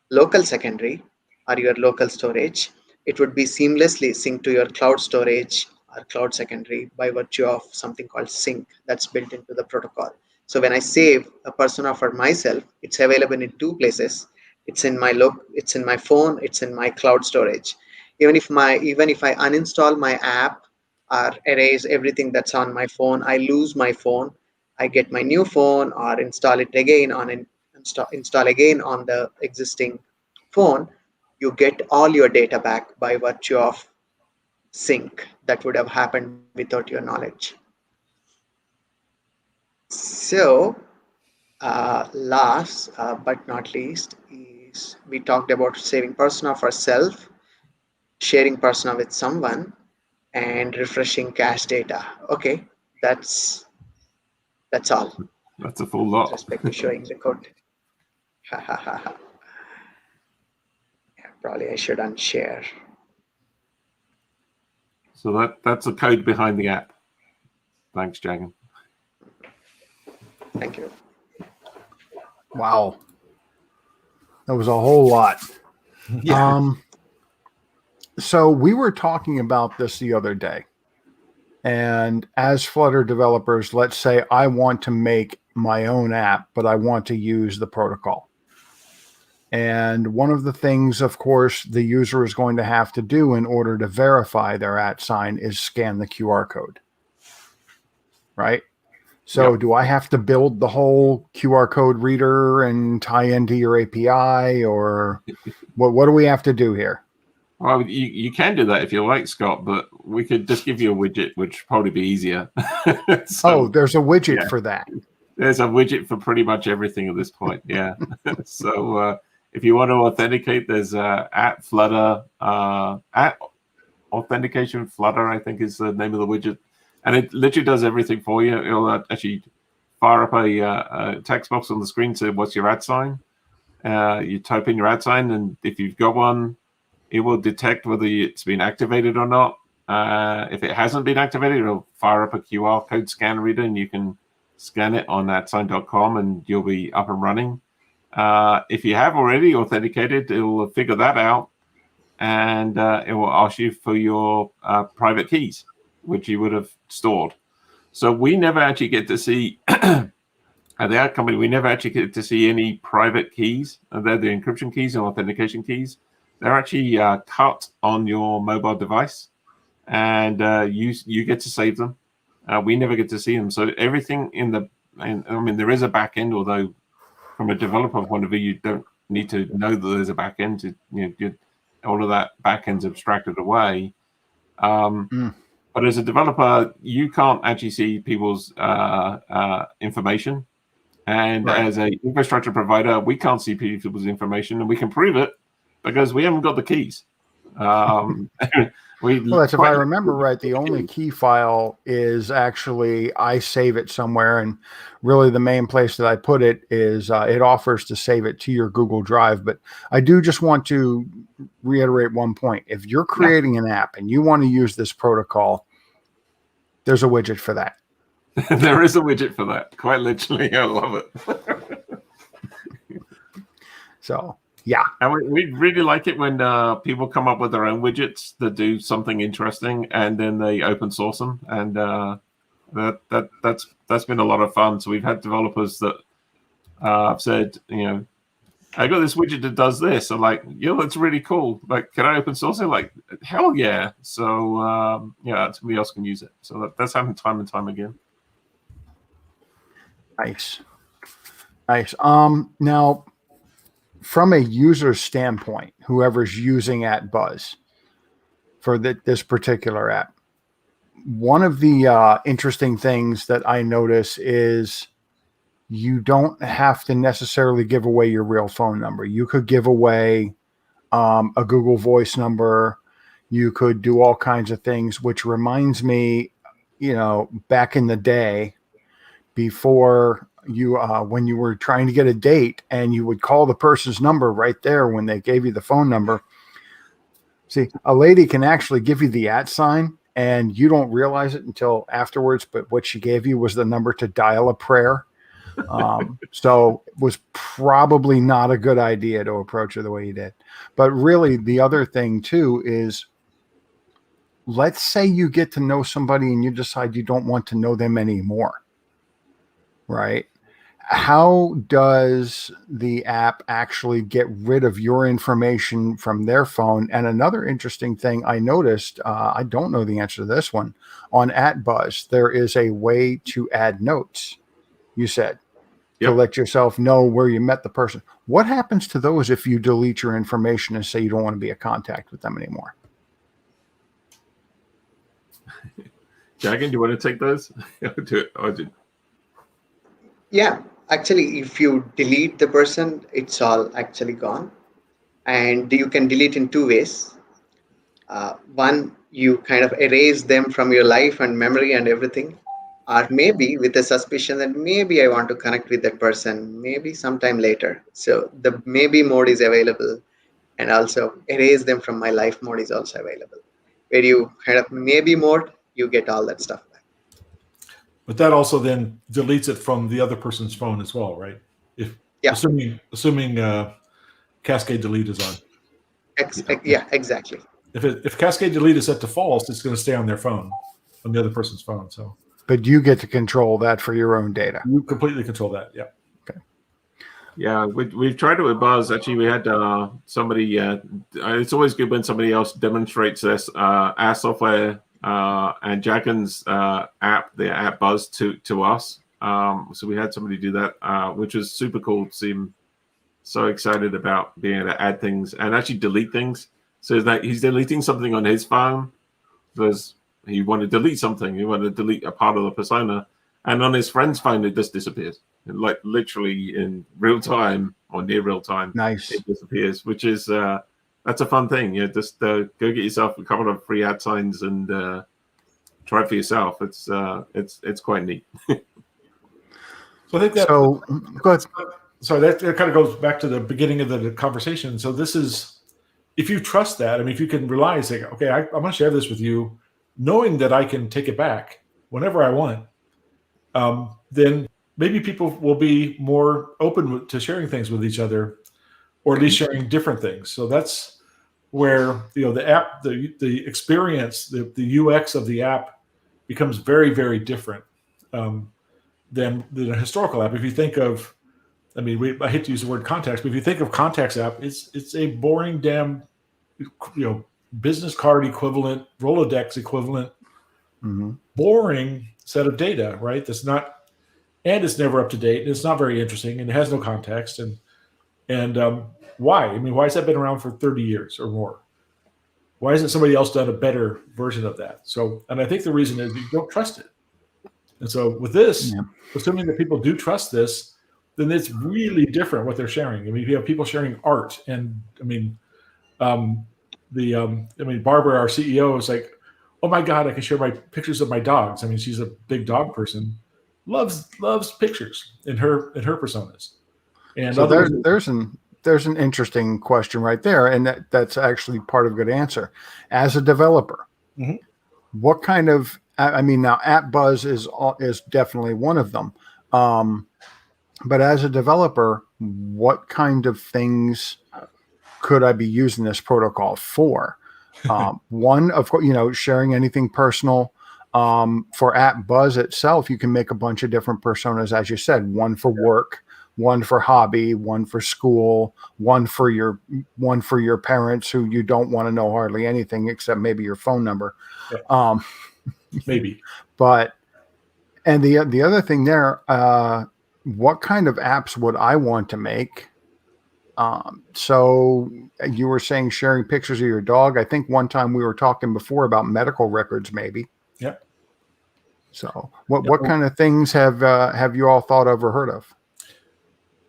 local secondary or your local storage, it would be seamlessly synced to your cloud storage or cloud secondary by virtue of something called sync that's built into the protocol. So when I save a persona for myself, it's available in two places. It's in my phone, it's in my cloud storage. Even if I uninstall my app or erase everything that's on my phone, I lose my phone, I get my new phone or install it again install again on the existing phone, you get all your data back by virtue of sync that would have happened without your knowledge. So last but not least is we talked about saving persona for self, sharing persona with someone, and refreshing cache data. Okay, that's all. That's a full lot. With respect to showing the code. Probably I should unshare. So that's the code behind the app. Thanks, Jagan. Thank you. Wow. That was a whole lot. Yeah. So we were talking about this the other day. And as Flutter developers, let's say I want to make my own app, but I want to use the protocol. And one of the things, of course, the user is going to have to do in order to verify their @ is scan the QR code. Right? So Yep. do I have to build the whole QR code reader and tie into your API, or what do we have to do here? Well, you can do that if you like, Scott, but we could just give you a widget, which would probably be easier. So, there's a widget yeah. for that. There's a widget for pretty much everything at this point. Yeah. So if you want to authenticate, there's @Flutter, @authentication Flutter, I think is the name of the widget. And it literally does everything for you. It'll actually fire up a text box on the screen, say, what's your @? You type in your @, and if you've got one, it will detect whether it's been activated or not. If it hasn't been activated, it'll fire up a QR code scan reader, and you can scan it on @sign.com, and you'll be up and running. If you have already authenticated, it will figure that out, and it will ask you for your private keys, which you would have stored. So we never actually get to see, at the app company, we never actually get to see any private keys. They're the encryption keys and authentication keys. They're actually cut on your mobile device, and you get to save them. We never get to see them. So everything there is a back end, although from a developer point of view, you don't need to know that there's a back end. All of that back end's abstracted away. But as a developer, you can't actually see people's information. And as an infrastructure provider, we can't see people's information, and we can prove it because we haven't got the keys. If I remember right, the only key file is actually I save it somewhere, and really the main place that I put it is it offers to save it to your Google Drive. But I do just want to reiterate one point. If you're creating an app and you want to use this protocol, there's a widget for that. There is a widget for that. Quite literally. I love it. So, yeah. And we really like it when people come up with their own widgets that do something interesting, and then they open source them. And that's been a lot of fun. So we've had developers that have said, I got this widget that does this. I'm like, that's really cool. Like, can I open source it? Like, hell yeah. So somebody else can use it. So that's happened time and time again. Nice. Now, from a user standpoint, whoever's using atbuzz for this particular app, one of the interesting things that I notice is you don't have to necessarily give away your real phone number. You could give away a Google Voice number. You could do all kinds of things, which reminds me, back in the day before you, when you were trying to get a date and you would call the person's number right there when they gave you the phone number. See, a lady can actually give you the @ sign and you don't realize it until afterwards, but what she gave you was the number to dial a prayer. So it was probably not a good idea to approach her the way you did. But really, the other thing too is, let's say you get to know somebody and you decide you don't want to know them anymore, right? How does the app actually get rid of your information from their phone? And another interesting thing I noticed, I don't know the answer to this one, on atbuzz, there is a way to add notes, you said, to let yourself know where you met the person. What happens to those if you delete your information and say you don't want to be in contact with them anymore? Jagan, do you want to take those? Yeah, actually, if you delete the person, it's all actually gone. And you can delete in two ways. One, you kind of erase them from your life and memory and everything. Or maybe with a suspicion that maybe I want to connect with that person, maybe sometime later. So the maybe mode is available. And also erase them from my life mode is also available. Where you kind of maybe mode, you get all that stuff back. But that also then deletes it from the other person's phone as well, right? Assuming Cascade Delete is on. Yeah, exactly. If Cascade Delete is set to false, it's going to stay on their phone, on the other person's phone. So, but you get to control that for your own data. You completely control that. Yeah. Okay. Yeah, we've tried it with Buzz. Actually, we had somebody. It's always good when somebody else demonstrates this. Our software and Jagan's app, the atbuzz, to us. So we had somebody do that, which was super cool to see him so excited about being able to add things and actually delete things. So that he's deleting something on his phone because he wanted to delete something. He wanted to delete a part of the persona. And on his friend's phone, it just disappears. Like literally in real time or near real time. Nice. It disappears, which is that's a fun thing. Yeah, just go get yourself a couple of free @ signs and try it for yourself. It's quite neat. So I think that. So go ahead. So that kind of goes back to the beginning of the conversation. So this is, if you trust that, I mean, if you can rely and say, okay, I'm going to share this with you, knowing that I can take it back whenever I want, then maybe people will be more open to sharing things with each other, or at least sharing different things. So that's where the app, the experience, the UX of the app becomes very, very different than a historical app. If you think of, I mean, I hate to use the word contacts, but if you think of contacts app, it's a boring damn, business card equivalent, Rolodex equivalent, boring set of data, right? That's not, and it's never up to date, and it's not very interesting, and it has no context. And why? I mean, why has that been around for 30 years or more? Why hasn't somebody else done a better version of that? So, and I think the reason is you don't trust it. And so with this, assuming that people do trust this, then it's really different what they're sharing. I mean, you have people sharing art, and I mean, Barbara, our CEO, is like, oh my God, I can share my pictures of my dogs. I mean, she's a big dog person, loves pictures in her personas. And so there's an interesting question right there, and that's actually part of a good answer. As a developer, what kind of, I mean, now atbuzz is definitely one of them. But as a developer, what kind of things could I be using this protocol for? One, of course, sharing anything personal. For atbuzz itself, you can make a bunch of different personas, as you said, one for work, one for hobby, one for school, one for your parents who you don't want to know hardly anything except maybe your phone number. Maybe. But, and the other thing there, what kind of apps would I want to make So you were saying sharing pictures of your dog. I think one time we were talking before about medical records, maybe. Yep. So what kind of things have you all thought of or heard of?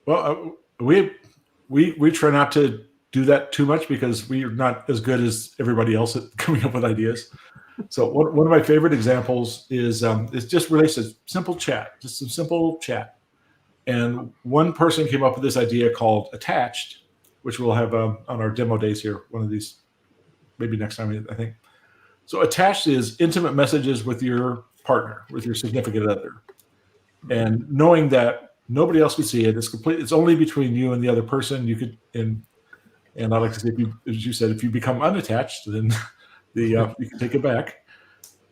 Well, we try not to do that too much because we're not as good as everybody else at coming up with ideas. So one of my favorite examples is just relates to simple chat, just some simple chat. And one person came up with this idea called attached, which we'll have on our demo days here. One of these, maybe next time, I think. So attached is intimate messages with your partner, with your significant other, and knowing that nobody else can see it. It's only between you and the other person. You could, and I like to say, as you said, if you become unattached, then you can take it back.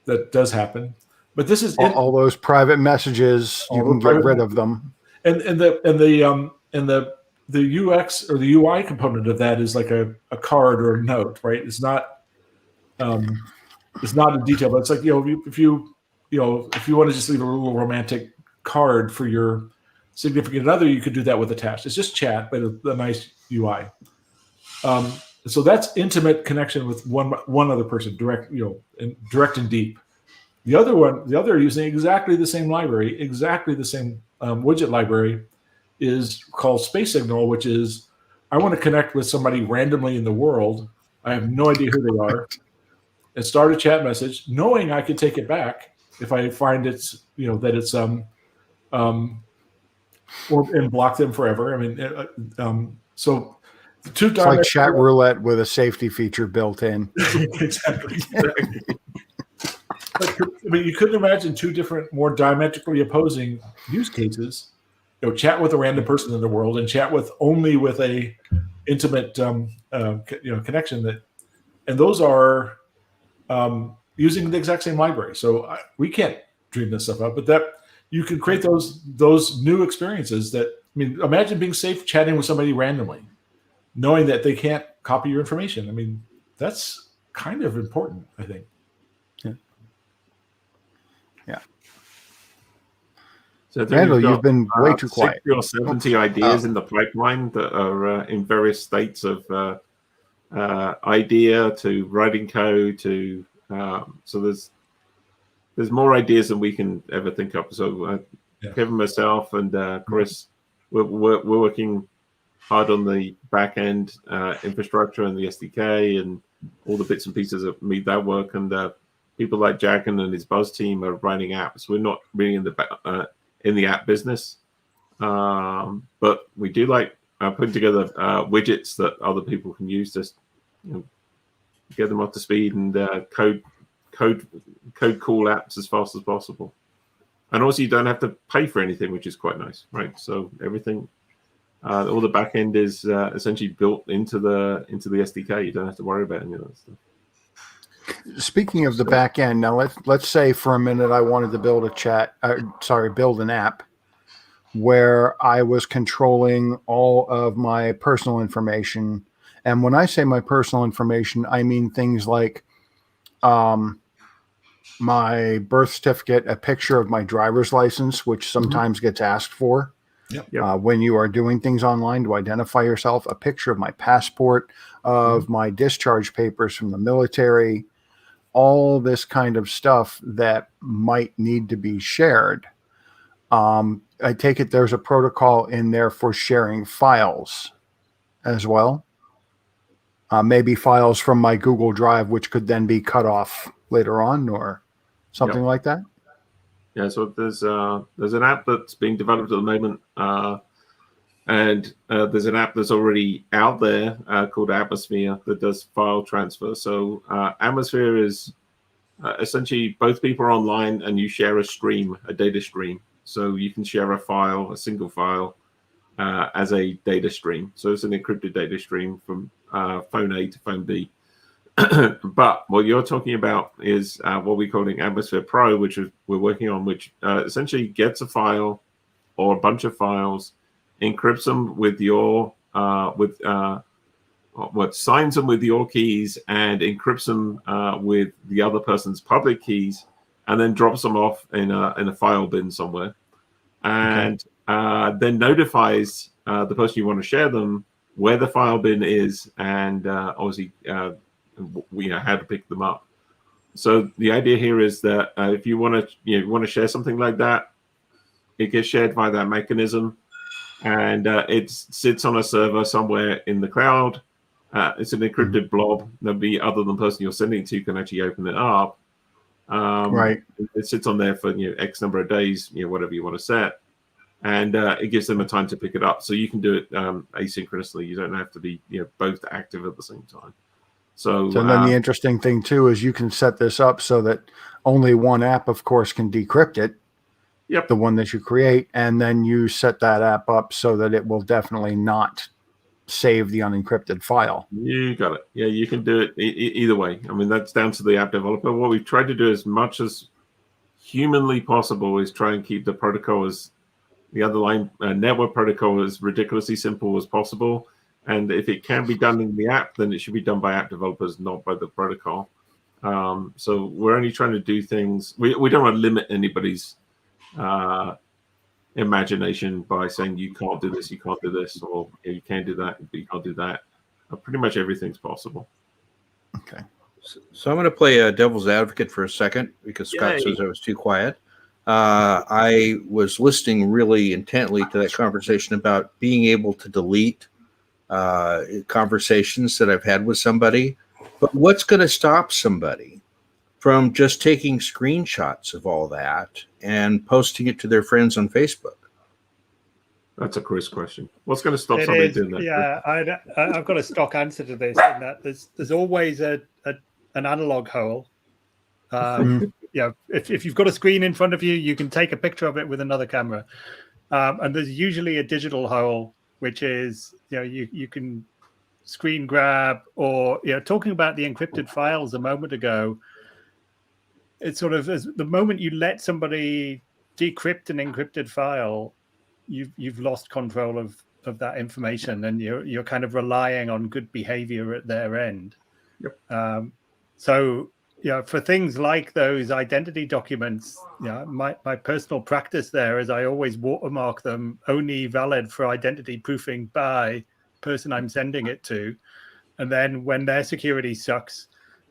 That does happen. But this is all those private messages. You can get rid of them. And the UX or the UI component of that is like a card or a note, right? It's not a detail, but it's like, if you want to just leave a little romantic card for your significant other, you could do that with attached. It's just chat, but a nice UI. So that's intimate connection with one other person, direct and deep. The other are using exactly the same library, exactly the same widget library, is called Space Signal, which is, I want to connect with somebody randomly in the world. I have no idea who they are, and start a chat message, knowing I can take it back if I find and block them forever. I mean, so the two. It's like chat roulette with a safety feature built in. Exactly. But, I mean, you couldn't imagine two different, more diametrically opposing use cases. Chat with a random person in the world and chat only with a intimate, connection. And those are using the exact same library. So we can't dream this stuff up, but that you can create those new experiences. That, I mean, imagine being safe chatting with somebody randomly, knowing that they can't copy your information. I mean, that's kind of important, I think. Yeah. So Randall, you've been way too quiet. 60 or 70 ideas in the pipeline that are in various states of idea to writing code to so there's more ideas than we can ever think of. So Kevin, myself, and Chris, we're working hard on the back end infrastructure and the SDK and all the bits and pieces that make that work. And people like Jack and his Buzz team are writing apps. We're not really in the app business, but we do like putting together widgets that other people can use to get them up to speed and code cool apps as fast as possible. And also, you don't have to pay for anything, which is quite nice, right? So everything, all the back end is essentially built into the SDK. You don't have to worry about any of that stuff. Speaking of the back end, now let's say for a minute I wanted to build build an app where I was controlling all of my personal information. And when I say my personal information, I mean things like my birth certificate, a picture of my driver's license, which sometimes gets asked for. Yep. When you are doing things online to identify yourself, a picture of my passport, of my discharge papers from the military, all this kind of stuff that might need to be shared. I take it there's a protocol in there for sharing files as well. Maybe files from my Google Drive, which could then be cut off later on or something like that. Yeah, so there's an app that's being developed at the moment, and there's an app that's already out there called Atmosphere that does file transfer. So Atmosphere is essentially both people are online and you share a data stream. So you can share a single file as a data stream. So it's an encrypted data stream from phone A to phone B. But what you're talking about is what we're calling Atmosphere Pro, which we're working on, which essentially gets a file or a bunch of files, encrypts them with signs them with your keys, and encrypts them with the other person's public keys, and then drops them off in a file bin somewhere, and then notifies the person you want to share them where the file bin is, and obviously how to pick them up. So the idea here is that if you want to share something like that, it gets shared by that mechanism, and it sits on a server somewhere in the cloud. It's an encrypted blob. Nobody other than the person you're sending it to can actually open it up. Right. It sits on there for X number of days, whatever you want to set, and it gives them a time to pick it up. So you can do it asynchronously. You don't have to be both active at the same time. So then the interesting thing too is you can set this up so that only one app, of course, can decrypt it. Yep. The one that you create, and then you set that app up so that it will definitely not save the unencrypted file. You got it. Yeah, you can do it either way. I mean, that's down to the app developer. What we've tried to do as much as humanly possible is try and keep the protocol as the underlying network protocol as ridiculously simple as possible. And if it can be done in the app, then it should be done by app developers, not by the protocol. So we're only trying to do things. We don't want to limit anybody's imagination by saying you can't do this, or you can do that, but you can't do that. Pretty much everything's possible. Okay. So I'm going to play a devil's advocate for a second because Scott says I was too quiet. I was listening really intently to that conversation about being able to delete conversations that I've had with somebody. But what's going to stop somebody from just taking screenshots of all that and posting it to their friends on Facebook? That's a Chris question. What's going to stop somebody doing that? Yeah, I've got a stock answer to this. In that there's always an analog hole. If you've got a screen in front of you, you can take a picture of it with another camera. And there's usually a digital hole, which is you can screen grab, or talking about the encrypted files a moment ago. It's sort of as the moment you let somebody decrypt an encrypted file, you've lost control of that information, and you're kind of relying on good behavior at their end. Yep. So for things like those identity documents, my personal practice there is I always watermark them only valid for identity proofing by person I'm sending it to, and then when their security sucks,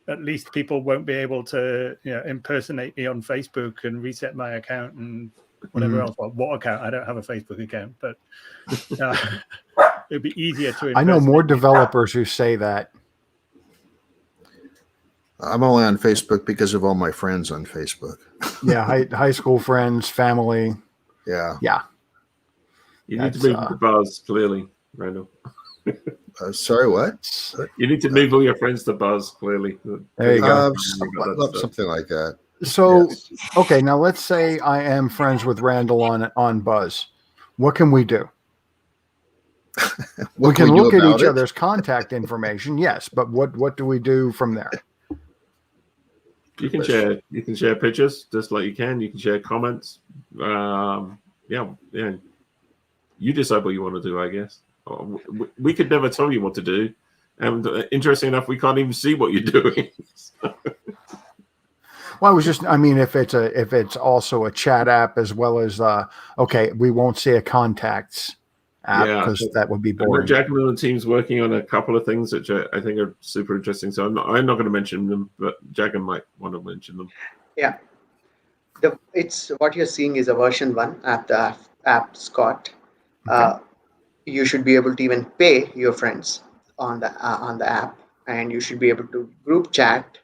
at least people won't be able to impersonate me on Facebook and reset my account and whatever else. Well, what account? I don't have a Facebook account, but it'd be easier to. I know more developers who say that. I'm only on Facebook because of all my friends on Facebook. Yeah, high school friends, family. Yeah. You need to move to Buzz, clearly, Randall. Sorry, what? You need to move all your friends to Buzz, clearly. There you go. Something like that. So, Yes. Okay, now let's say I am friends with Randall on Buzz. What can we do? We can look at each other's contact information, yes, but what do we do from there? You can share pictures just like you can. You can share comments. Yeah. You decide what you want to do, I guess. We could never tell you what to do, and interesting enough, we can't even see what you're doing. Well, I was just, if it's also a chat app as well as we won't see a contacts app because that would be boring. Jack and the team's working on a couple of things which I think are super interesting. So I'm not going to mention them, but Jack might want to mention them. Yeah, it's what you're seeing is a version 1 at the app, Scott. Okay. You should be able to even pay your friends on the app, and you should be able to group chat,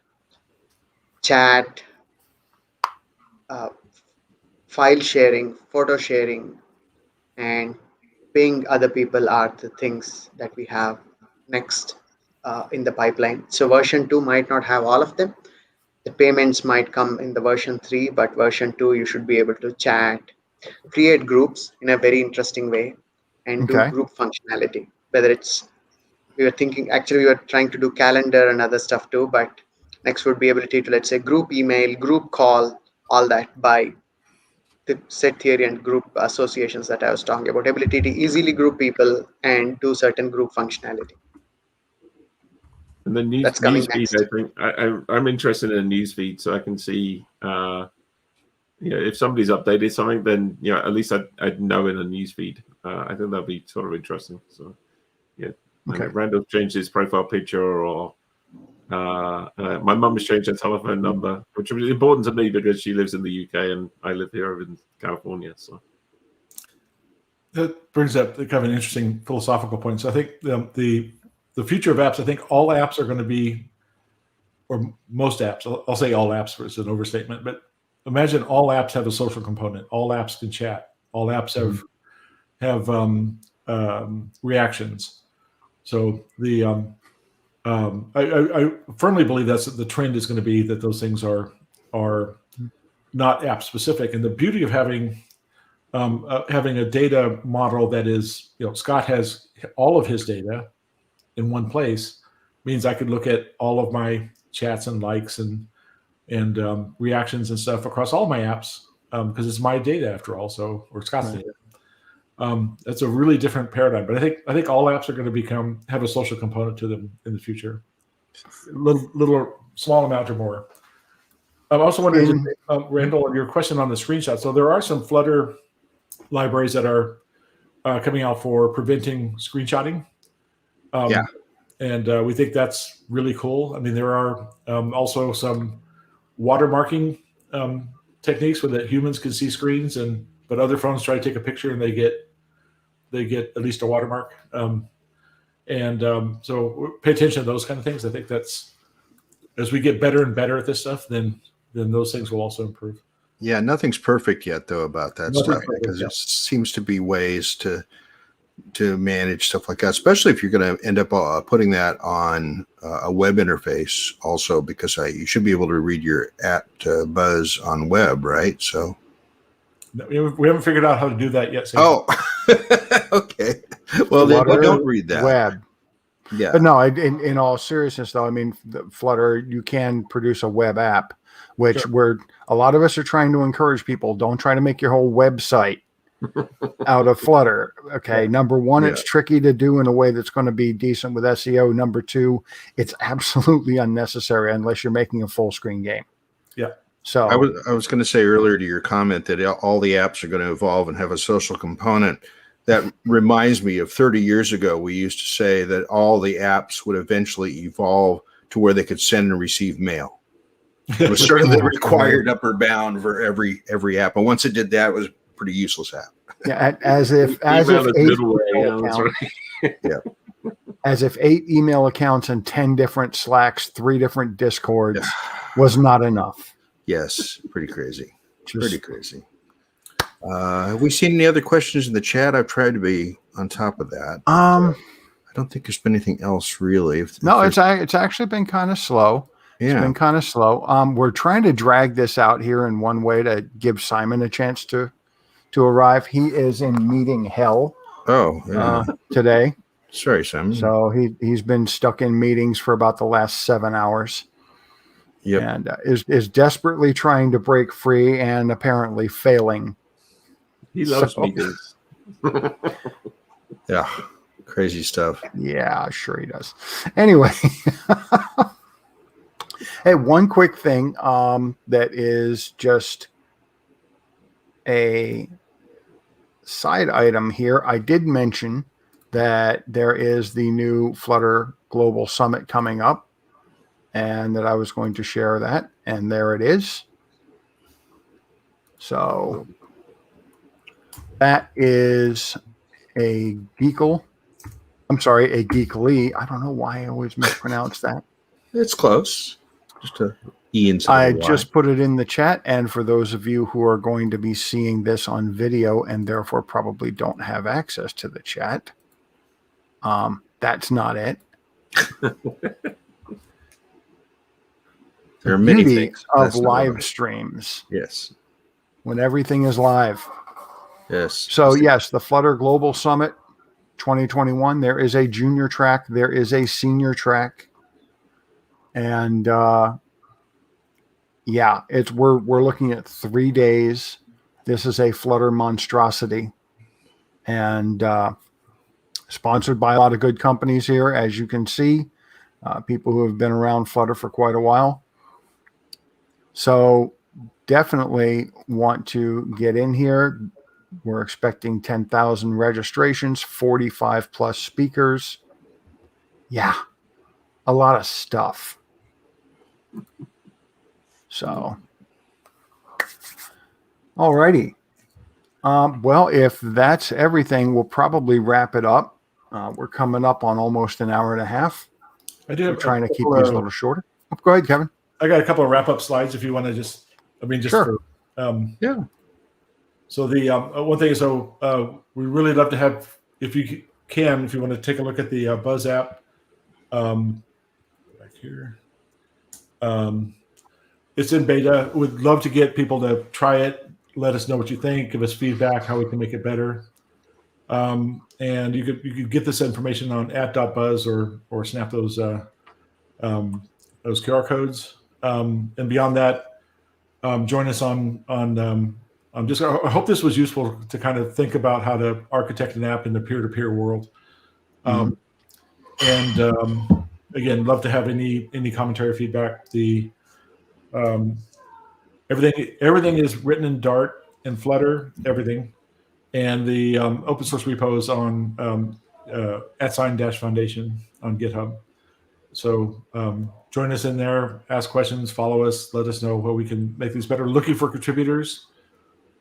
file sharing, photo sharing, and paying other people are the things that we have next in the pipeline. So version 2 might not have all of them. The payments might come in the version 3, but version 2 you should be able to chat, create groups in a very interesting way, and do group functionality. Whether it's we were trying to do calendar and other stuff too, but next would be ability to, let's say, group email, group call, all that by the set theory and group associations that I was talking about. Ability to easily group people and do certain group functionality. And the newsfeed, I think I'm interested in a newsfeed, so I can see if somebody's updated something, then at least I'd know in a newsfeed. I think that'd be sort of interesting. So Okay. Randall changed his profile picture, or my mum has changed her telephone number, which was important to me because she lives in the UK and I live here in California. So that brings up kind of an interesting philosophical point. So I think the future of apps, I think all apps are going to be, or most apps, I'll say all apps, it's an overstatement, but imagine all apps have a social component. All apps can chat. All apps have reactions. So I firmly believe that's the trend is going to be that those things are not app specific. And the beauty of having a data model that is, Scott has all of his data in one place, means I could look at all of my chats and likes and reactions and stuff across all my apps because it's my data after all. So, or Scott's data. That's a really different paradigm. But I think all apps are going to have a social component to them in the future. Little small amount or more. I also wanted to, Randall, on your question on the screenshot. So there are some Flutter libraries that are coming out for preventing screenshotting. And we think that's really cool. I mean, there are also some watermarking techniques where that humans can see screens, but other phones try to take a picture and they get at least a watermark. So pay attention to those kind of things. I think that's, as we get better and better at this stuff, then those things will also improve. Yeah, nothing's perfect yet though about that stuff, because it seems to be ways to manage stuff like that, especially if you're going to end up putting that on a web interface also, because you should be able to read your atbuzz on web, right? So we haven't figured out how to do that yet. So. Oh, okay. Well, then don't read that. Web. Yeah. But no, in all seriousness, though, I mean, Flutter, you can produce a web app, which a lot of us are trying to encourage people. Don't try to make your whole website out of Flutter. Okay. Number one, it's tricky to do in a way that's going to be decent with SEO. Number two, it's absolutely unnecessary unless you're making a full screen game. Yeah. So I was going to say earlier to your comment that all the apps are going to evolve and have a social component. That reminds me of 30 years ago, we used to say that all the apps would eventually evolve to where they could send and receive mail. It was sort of the required upper bound for every app. And once it did that, it was a pretty useless app. Yeah, as if 8 email accounts and 10 different Slacks, 3 different Discords was not enough. Yes, pretty crazy. Pretty crazy. Have we seen any other questions in the chat? I've tried to be on top of that. I don't think there's been anything else really. It's actually been kind of slow. Yeah. It's been kind of slow. We're trying to drag this out here in one way to give Simon a chance to arrive. He is in meeting hell. Today. Sorry, Simon. So he's been stuck in meetings for about the last 7 hours. Yep. And is desperately trying to break free and apparently failing. He loves meetings. Yeah, crazy stuff. Yeah, sure he does. Anyway, hey, one quick thing that is just a side item here. I did mention that there is the new Flutter Global Summit coming up, and that I was going to share that, and there it is. So that is a Geekly. I don't know why I always mispronounce that. It's close. Just a E inside. I just put it in the chat, and for those of you who are going to be seeing this on video and therefore probably don't have access to the chat, that's not it. There are many things of live streams. Yes. When everything is live. Yes. So yes, the Flutter Global Summit 2021, there is a junior track, there is a senior track. And we're looking at 3 days. This is a Flutter monstrosity. And sponsored by a lot of good companies here, as you can see. People who have been around Flutter for quite a while. So definitely want to get in here. We're expecting 10,000 registrations, 45 plus speakers. Yeah, a lot of stuff. So, alrighty. Well, if that's everything, we'll probably wrap it up. We're coming up on almost an hour and a half. I do We're have trying to keep these a little shorter. Oh, go ahead, Kevin. I got a couple of wrap-up slides if you want to just Sure. for Yeah. So the one thing is, we really love to have, if you can, if you want to take a look at the Buzz app, back here. It's in beta. We'd love to get people to try it. Let us know what you think. Give us feedback, how we can make it better. And you could get this information on @buzz or snap those QR codes. And beyond that, join us on Discord. I hope this was useful to kind of think about how to architect an app in the peer-to-peer world. And again, love to have any commentary, feedback. The everything is written in Dart and Flutter, everything, and the open source repos on @Foundation on GitHub. So join us in there, ask questions, follow us, let us know how we can make these better. Looking for contributors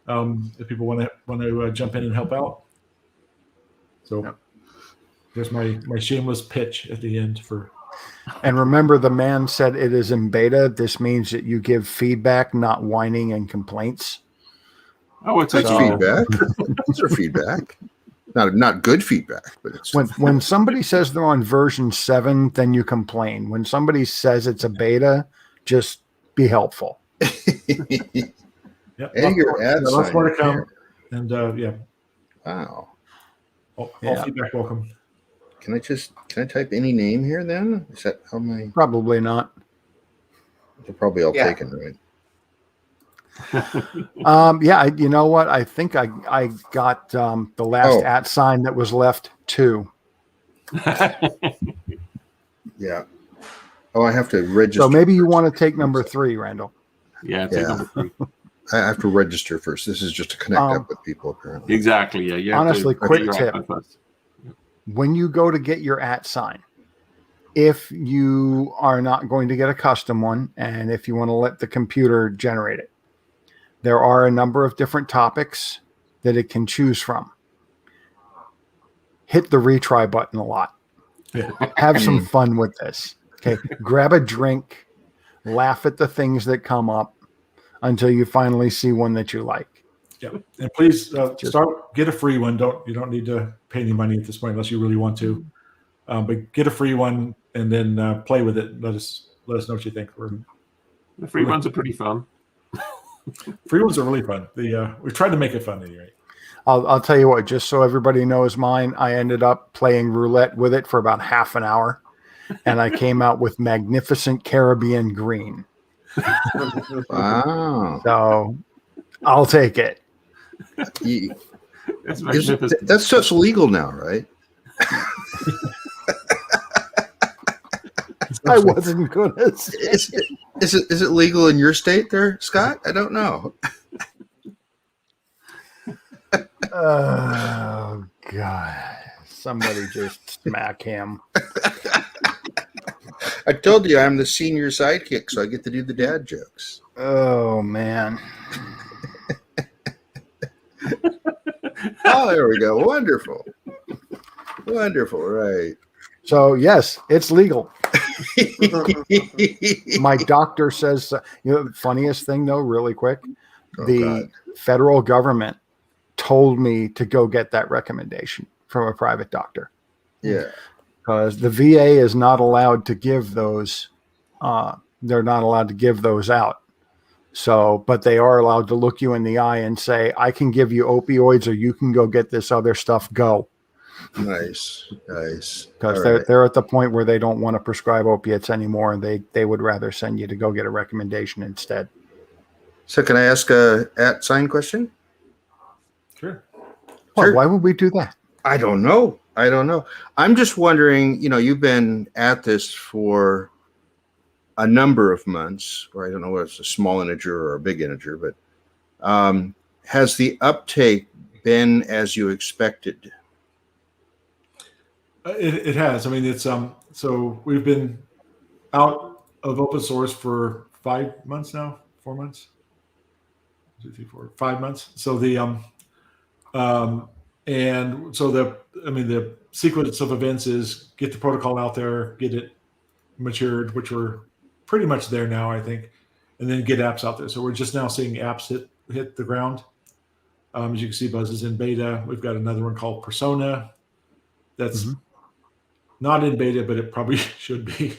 if people want to jump in and help out. So there's my shameless pitch at the end for. And remember, the man said it is in beta. This means that you give feedback, not whining and complaints. Oh, it's That's feedback. Those are feedback. Not good feedback, but it's When somebody says they're on version 7, then you complain. When somebody says it's a beta, just be helpful. Yeah, and your ad lots sign more to come. here. And Wow. all Yeah. feedback welcome. Can I type any name here then? Is that how my Probably not. they're probably all Yeah. taken, right? You know what? I think I got the last @ that was left too. Yeah. Oh, I have to register. So maybe you first. want to take number 3, Randall. Yeah, take number 3. I have to register first. This is just to connect up with people, apparently. Exactly. Yeah. You have Honestly, to quick get your tip. iPad first. When you go to get your @, if you are not going to get a custom one, and if you want to let the computer generate it, there are a number of different topics that it can choose from. Hit the retry button a lot. Have some fun with this. Okay. Grab a drink, laugh at the things that come up until you finally see one that you like. Yeah, and please get a free one. You don't need to pay any money at this point unless you really want to. But get a free one and then play with it. Let us know what you think. The free ones are pretty fun. Free ones are really fun. We tried to make it fun anyway. I'll tell you what, just so everybody knows mine, I ended up playing roulette with it for about half an hour, and I came out with Magnificent Caribbean Green. Wow. So I'll take it. It's magnificent. That's just legal now, right? I wasn't going to say. Is it legal in your state there, Scott? I don't know. Oh, God. Somebody just smack him. I told you I'm the senior sidekick, so I get to do the dad jokes. Oh, man. Oh, there we go. Wonderful. Wonderful, right. So, yes, it's legal. My doctor says, the funniest thing, though, really quick, the federal government told me to go get that recommendation from a private doctor. Yeah. Because the VA is not allowed to give those. They're not allowed to give those out. So, but they are allowed to look you in the eye and say, I can give you opioids or you can go get this other stuff. Go. Nice. Because they're at the point where they don't want to prescribe opiates anymore. And they would rather send you to go get a recommendation instead. So can I ask a @ question? Sure. Well, why would we do that? I don't know. I'm just wondering, you've been at this for a number of months, or I don't know whether it's a small integer or a big integer, but has the uptake been as you expected? It has. I mean, it's So we've been out of open source for 5 months now, 4 months, 2, 3, 4, 5 months. So and so the sequence of events is get the protocol out there, get it matured, which we're pretty much there now, I think, and then get apps out there. So we're just now seeing apps hit the ground. As you can see, Buzz is in beta. We've got another one called Persona that's not in beta, but it probably should be.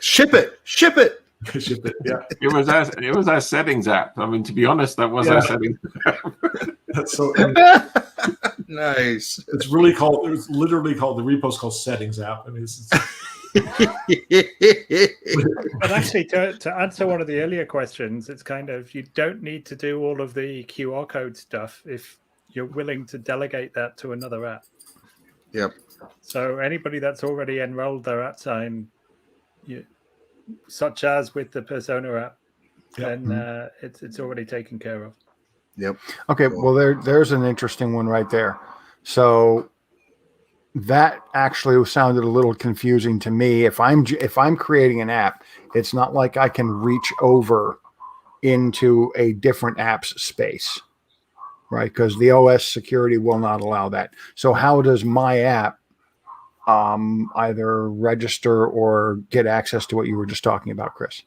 Ship it. Ship it. Yeah. It was our settings app. I mean, to be honest, that was our settings app. That's so nice. It's really called. It was literally called, the repo's called settings app. I mean, But actually, to answer one of the earlier questions, it's kind of, you don't need to do all of the QR code stuff if you're willing to delegate that to another app. Yep. So anybody that's already enrolled their @sign, such as with the Persona app, then it's already taken care of. Yep. Okay. Well, there's an interesting one right there. So that actually sounded a little confusing to me. If I'm creating an app, it's not like I can reach over into a different app's space, right? Because the OS security will not allow that. So how does my app either register or get access to what you were just talking about, Chris?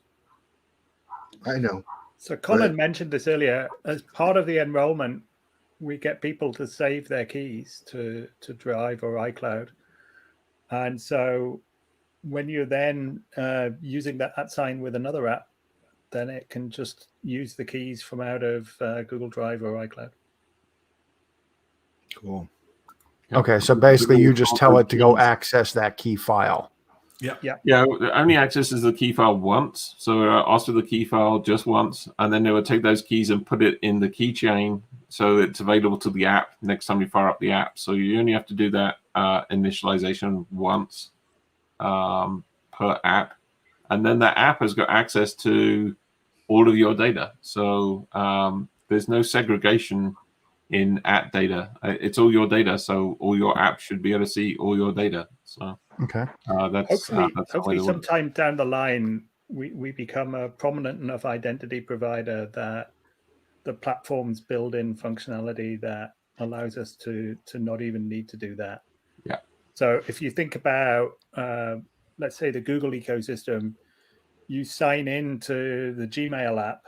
I know. So Colin mentioned this earlier. As part of the enrollment, we get people to save their keys to Drive or iCloud. And so when you're then using that @sign with another app, then it can just use the keys from out of Google Drive or iCloud. Cool. Okay, so basically you just tell it to go access that key file. Yeah. It only accesses the key file once. So ask for the key file just once, and then it will take those keys and put it in the keychain so it's available to the app next time you fire up the app. So you only have to do that initialization once per app. And then that app has got access to all of your data. So there's no segregation in app data. It's all your data. So all your apps should be able to see all your data. So okay, that's hopefully sometime down the line, we become a prominent enough identity provider that the platforms build in functionality that allows us to not even need to do that. Yeah. So if you think about, let's say, the Google ecosystem, you sign in to the Gmail app,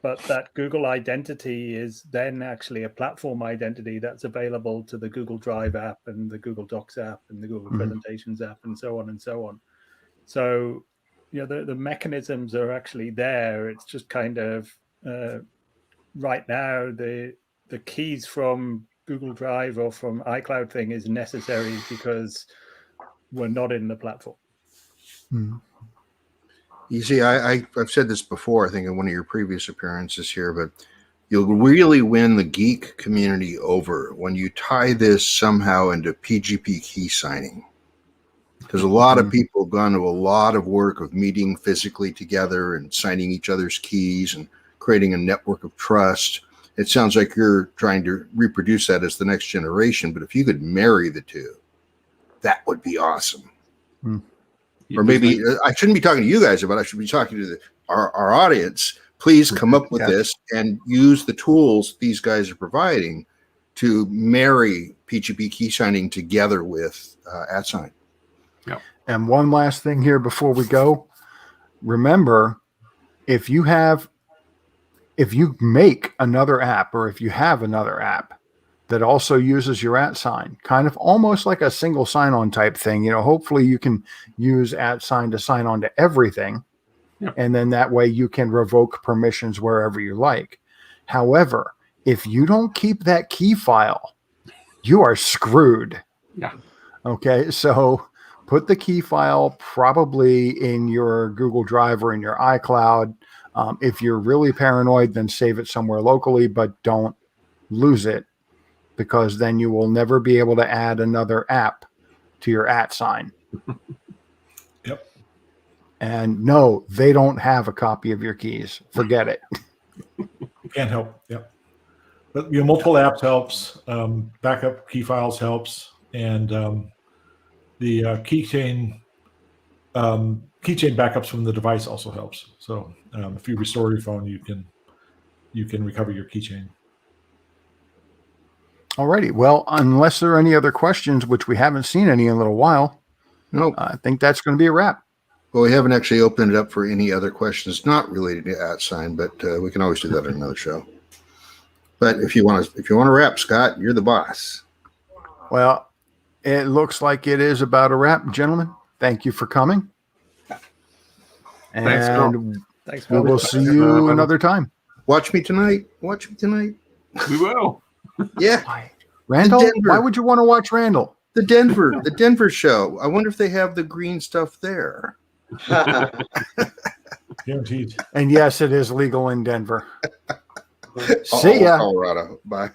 but that Google identity is then actually a platform identity that's available to the Google Drive app and the Google Docs app and the Google Presentations app and so on and so on. So, the mechanisms are actually there. It's just kind of right now the keys from Google Drive or from iCloud thing is necessary because we're not in the platform. You see, I've said this before, I think in one of your previous appearances here, but you'll really win the geek community over when you tie this somehow into PGP key signing. Because a lot of people have gone to a lot of work of meeting physically together and signing each other's keys and creating a network of trust. It sounds like you're trying to reproduce that as the next generation, but if you could marry the two, that would be awesome. Or maybe I shouldn't be talking to you guys about it. I should be talking to our audience. Please come up with this and use the tools these guys are providing to marry PGP key signing together with @sign. Yeah. And one last thing here before we go. Remember, if you make another app or if you have another app that also uses your @sign, kind of almost like a single sign-on type thing. Hopefully you can use @sign to sign on to everything. Yep. And then that way you can revoke permissions wherever you like. However, if you don't keep that key file, you are screwed. Yeah. Okay, so put the key file probably in your Google Drive or in your iCloud. If you're really paranoid, then save it somewhere locally, but don't lose it, because then you will never be able to add another app to your @sign. Yep. And no, they don't have a copy of your keys. Forget it. Can't help. Yep. But multiple apps helps. Backup key files helps. And the keychain backups from the device also helps. So if you restore your phone, you can recover your keychain. Alrighty. Well, unless there are any other questions, which we haven't seen any in a little while, Nope. I think that's going to be a wrap. Well, we haven't actually opened it up for any other questions not related to @sign, but we can always do that in another show. But if you want to wrap, Scott, you're the boss. Well, it looks like it is about a wrap, gentlemen. Thank you for coming. Thanks, Scott. And Thanks, we Phil. will see you another time. Watch me tonight. Watch me tonight. We will. Yeah, Randall, Denver. why would you want to watch Randall? the Denver show. I wonder if they have the green stuff there. Guaranteed. And yes, it is legal in Denver. See ya. Colorado. Bye.